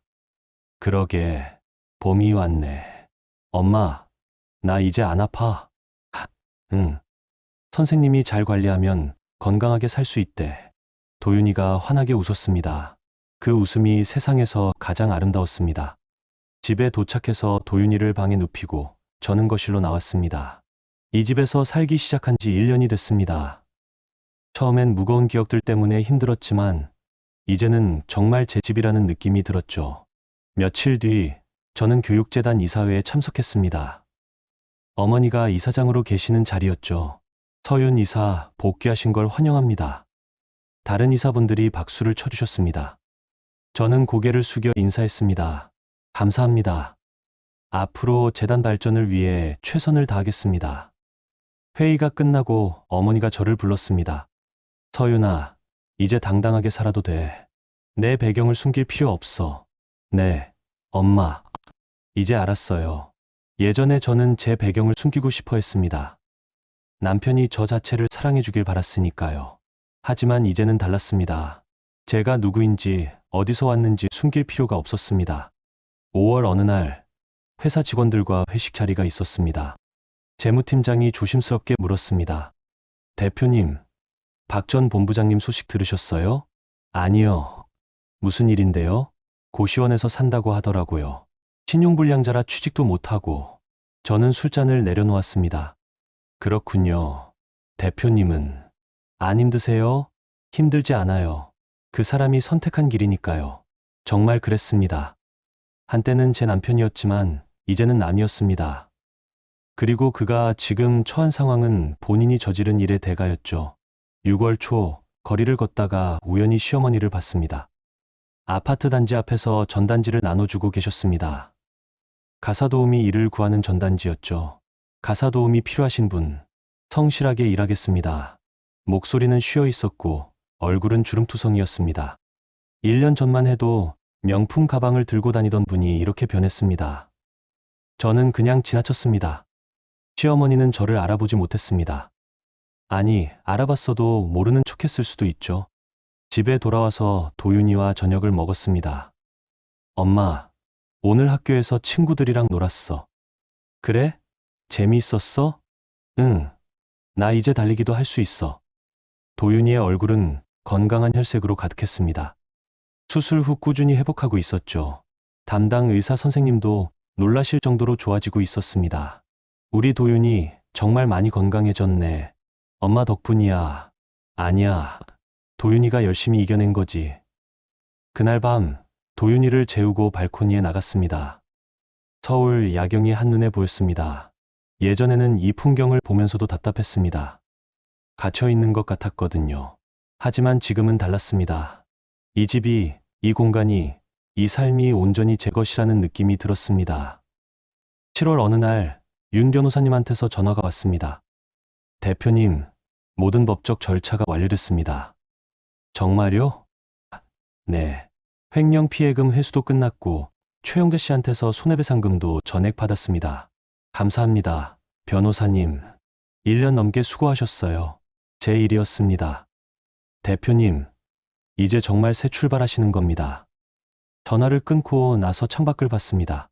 그러게, 봄이 왔네. 엄마, 나 이제 안 아파. 응. 선생님이 잘 관리하면 건강하게 살 수 있대. 도윤이가 환하게 웃었습니다. 그 웃음이 세상에서 가장 아름다웠습니다. 집에 도착해서 도윤이를 방에 눕히고 저는 거실로 나왔습니다. 이 집에서 살기 시작한 지 1년이 됐습니다. 처음엔 무거운 기억들 때문에 힘들었지만 이제는 정말 제 집이라는 느낌이 들었죠. 며칠 뒤 저는 교육재단 이사회에 참석했습니다. 어머니가 이사장으로 계시는 자리였죠. 서윤 이사 복귀하신 걸 환영합니다. 다른 이사분들이 박수를 쳐주셨습니다. 저는 고개를 숙여 인사했습니다. 감사합니다. 앞으로 재단 발전을 위해 최선을 다하겠습니다. 회의가 끝나고 어머니가 저를 불렀습니다. 서윤아, 이제 당당하게 살아도 돼. 내 배경을 숨길 필요 없어. 네, 엄마. 이제 알았어요. 예전에 저는 제 배경을 숨기고 싶어 했습니다. 남편이 저 자체를 사랑해주길 바랐으니까요. 하지만 이제는 달랐습니다. 제가 누구인지 어디서 왔는지 숨길 필요가 없었습니다. 5월 어느 날 회사 직원들과 회식 자리가 있었습니다. 재무팀장이 조심스럽게 물었습니다. 대표님, 박 전 본부장님 소식 들으셨어요? 아니요. 무슨 일인데요? 고시원에서 산다고 하더라고요. 신용불량자라 취직도 못하고. 저는 술잔을 내려놓았습니다. 그렇군요. 대표님은 안 힘드세요? 힘들지 않아요. 그 사람이 선택한 길이니까요. 정말 그랬습니다. 한때는 제 남편이었지만 이제는 남이었습니다. 그리고 그가 지금 처한 상황은 본인이 저지른 일의 대가였죠. 6월 초 거리를 걷다가 우연히 시어머니를 봤습니다. 아파트 단지 앞에서 전단지를 나눠주고 계셨습니다. 가사도우미 일을 구하는 전단지였죠. 가사도우미 필요하신 분, 성실하게 일하겠습니다. 목소리는 쉬어 있었고 얼굴은 주름투성이었습니다. 1년 전만 해도 명품 가방을 들고 다니던 분이 이렇게 변했습니다. 저는 그냥 지나쳤습니다. 시어머니는 저를 알아보지 못했습니다. 아니, 알아봤어도 모르는 척했을 수도 있죠. 집에 돌아와서 도윤이와 저녁을 먹었습니다. 엄마, 오늘 학교에서 친구들이랑 놀았어. 그래? 재미있었어? 응. 나 이제 달리기도 할 수 있어. 도윤이의 얼굴은 건강한 혈색으로 가득했습니다. 수술 후 꾸준히 회복하고 있었죠. 담당 의사 선생님도 놀라실 정도로 좋아지고 있었습니다. 우리 도윤이 정말 많이 건강해졌네. 엄마 덕분이야. 아니야. 도윤이가 열심히 이겨낸 거지. 그날 밤 도윤이를 재우고 발코니에 나갔습니다. 서울 야경이 한눈에 보였습니다. 예전에는 이 풍경을 보면서도 답답했습니다. 갇혀 있는 것 같았거든요. 하지만 지금은 달랐습니다. 이 집이, 이 공간이, 이 삶이 온전히 제 것이라는 느낌이 들었습니다. 7월 어느 날 윤 변호사님한테서 전화가 왔습니다. 대표님, 모든 법적 절차가 완료됐습니다. 정말요? 네. 횡령 피해금 회수도 끝났고 최영대 씨한테서 손해배상금도 전액 받았습니다. 감사합니다. 변호사님. 1년 넘게 수고하셨어요. 제 일이었습니다. 대표님, 이제 정말 새 출발하시는 겁니다. 전화를 끊고 나서 창밖을 봤습니다.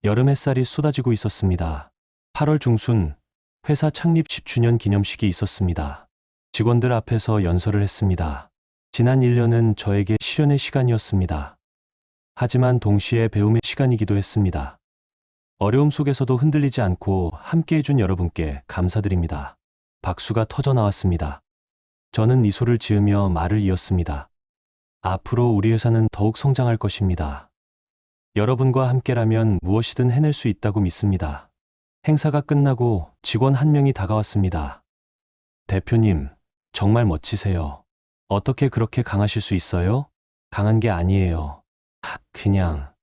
여름 햇살이 쏟아지고 있었습니다. 8월 중순 회사 창립 10주년 기념식이 있었습니다. 직원들 앞에서 연설을 했습니다. 지난 1년은 저에게 실현의 시간이었습니다. 하지만 동시에 배움의 시간이기도 했습니다. 어려움 속에서도 흔들리지 않고 함께 해준 여러분께 감사드립니다. 박수가 터져 나왔습니다. 저는 미소를 지으며 말을 이었습니다. 앞으로 우리 회사는 더욱 성장할 것입니다. 여러분과 함께라면 무엇이든 해낼 수 있다고 믿습니다. 행사가 끝나고 직원 한 명이 다가왔습니다. 대표님, 정말 멋지세요. 어떻게 그렇게 강하실 수 있어요? 강한 게 아니에요. 그냥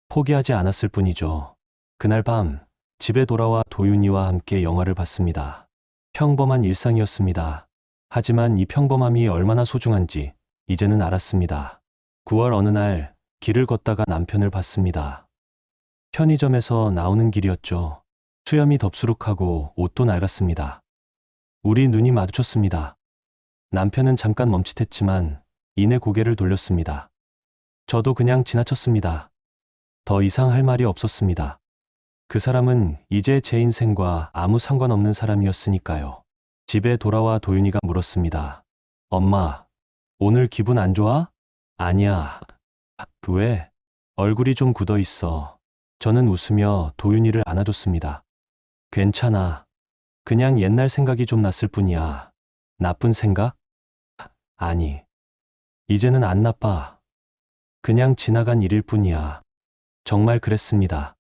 포기하지 않았을 뿐이죠. 그날 밤 집에 돌아와 도윤이와 함께 영화를 봤습니다. 평범한 일상이었습니다. 하지만 이 평범함이 얼마나 소중한지 이제는 알았습니다. 9월 어느 날 길을 걷다가 남편을 봤습니다. 편의점에서 나오는 길이었죠. 수염이 덥수룩하고 옷도 낡았습니다. 우리 눈이 마주쳤습니다. 남편은 잠깐 멈칫했지만 이내 고개를 돌렸습니다. 저도 그냥 지나쳤습니다. 더 이상 할 말이 없었습니다. 그 사람은 이제 제 인생과 아무 상관없는 사람이었으니까요. 집에 돌아와 도윤이가 물었습니다. 엄마, 오늘 기분 안 좋아? 아니야. 왜? 얼굴이 좀 굳어 있어. 저는 웃으며 도윤이를 안아줬습니다. 괜찮아. 그냥 옛날 생각이 좀 났을 뿐이야. 나쁜 생각? 아니. 이제는 안 나빠. 그냥 지나간 일일 뿐이야. 정말 그랬습니다.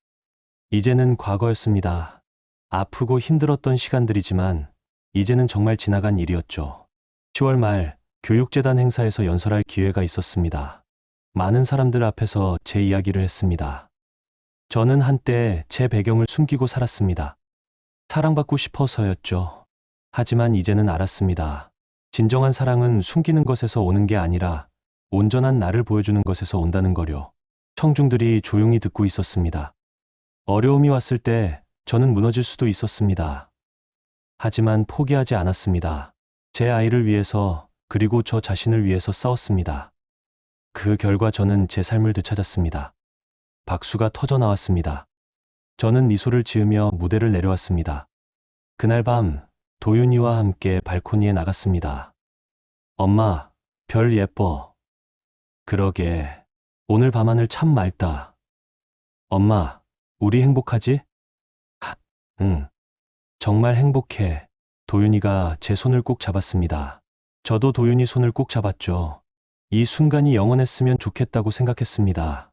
이제는 과거였습니다. 아프고 힘들었던 시간들이지만 이제는 정말 지나간 일이었죠. 10월 말 교육재단 행사에서 연설할 기회가 있었습니다. 많은 사람들 앞에서 제 이야기를 했습니다. 저는 한때 제 배경을 숨기고 살았습니다. 사랑받고 싶어서였죠. 하지만 이제는 알았습니다. 진정한 사랑은 숨기는 것에서 오는 게 아니라 온전한 나를 보여주는 것에서 온다는 거요. 청중들이 조용히 듣고 있었습니다. 어려움이 왔을 때 저는 무너질 수도 있었습니다. 하지만 포기하지 않았습니다. 제 아이를 위해서 그리고 저 자신을 위해서 싸웠습니다. 그 결과 저는 제 삶을 되찾았습니다. 박수가 터져 나왔습니다. 저는 미소를 지으며 무대를 내려왔습니다. 그날 밤 도윤이와 함께 발코니에 나갔습니다. 엄마, 별 예뻐. 그러게, 오늘 밤하늘 참 맑다. 엄마, 우리 행복하지? 응, 정말 행복해. 도윤이가 제 손을 꼭 잡았습니다. 저도 도윤이 손을 꼭 잡았죠. 이 순간이 영원했으면 좋겠다고 생각했습니다.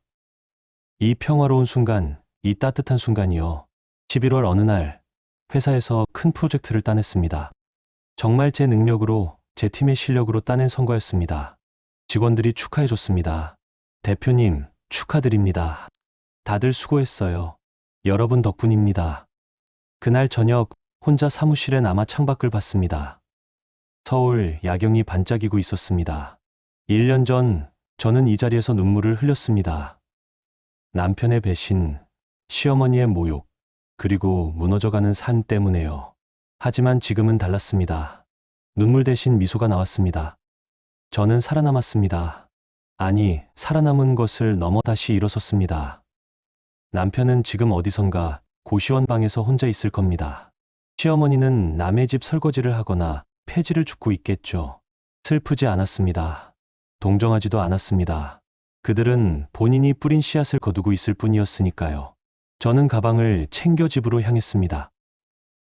이 평화로운 순간, 이 따뜻한 순간이요. 11월 어느 날, 회사에서 큰 프로젝트를 따냈습니다. 정말 제 능력으로, 제 팀의 실력으로 따낸 성과였습니다. 직원들이 축하해줬습니다. 대표님, 축하드립니다. 다들 수고했어요. 여러분 덕분입니다. 그날 저녁, 혼자 사무실에 남아 창밖을 봤습니다. 서울 야경이 반짝이고 있었습니다. 1년 전, 저는 이 자리에서 눈물을 흘렸습니다. 남편의 배신, 시어머니의 모욕, 그리고 무너져가는 산 때문에요. 하지만 지금은 달랐습니다. 눈물 대신 미소가 나왔습니다. 저는 살아남았습니다. 아니, 살아남은 것을 넘어 다시 일어섰습니다. 남편은 지금 어디선가 고시원 방에서 혼자 있을 겁니다. 시어머니는 남의 집 설거지를 하거나 폐지를 줍고 있겠죠. 슬프지 않았습니다. 동정하지도 않았습니다. 그들은 본인이 뿌린 씨앗을 거두고 있을 뿐이었으니까요. 저는 가방을 챙겨 집으로 향했습니다.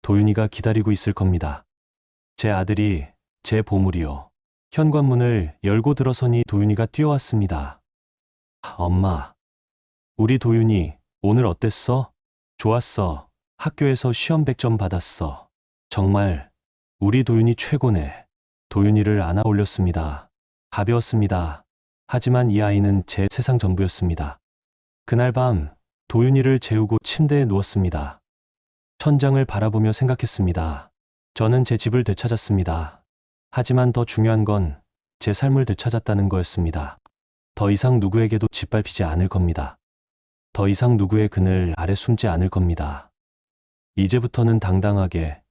도윤이가 기다리고 있을 겁니다. 제 아들이, 제 보물이요. 현관문을 열고 들어서니 도윤이가 뛰어왔습니다. 엄마, 우리 도윤이 오늘 어땠어? 좋았어. 학교에서 시험 100점 받았어. 정말 우리 도윤이 최고네. 도윤이를 안아 올렸습니다. 가벼웠습니다. 하지만 이 아이는 제 세상 전부였습니다. 그날 밤 도윤이를 재우고 침대에 누웠습니다. 천장을 바라보며 생각했습니다. 저는 제 집을 되찾았습니다. 하지만 더 중요한 건 제 삶을 되찾았다는 거였습니다. 더 이상 누구에게도 짓밟히지 않을 겁니다. 더 이상 누구의 그늘 아래 숨지 않을 겁니다. 이제부터는 당당하게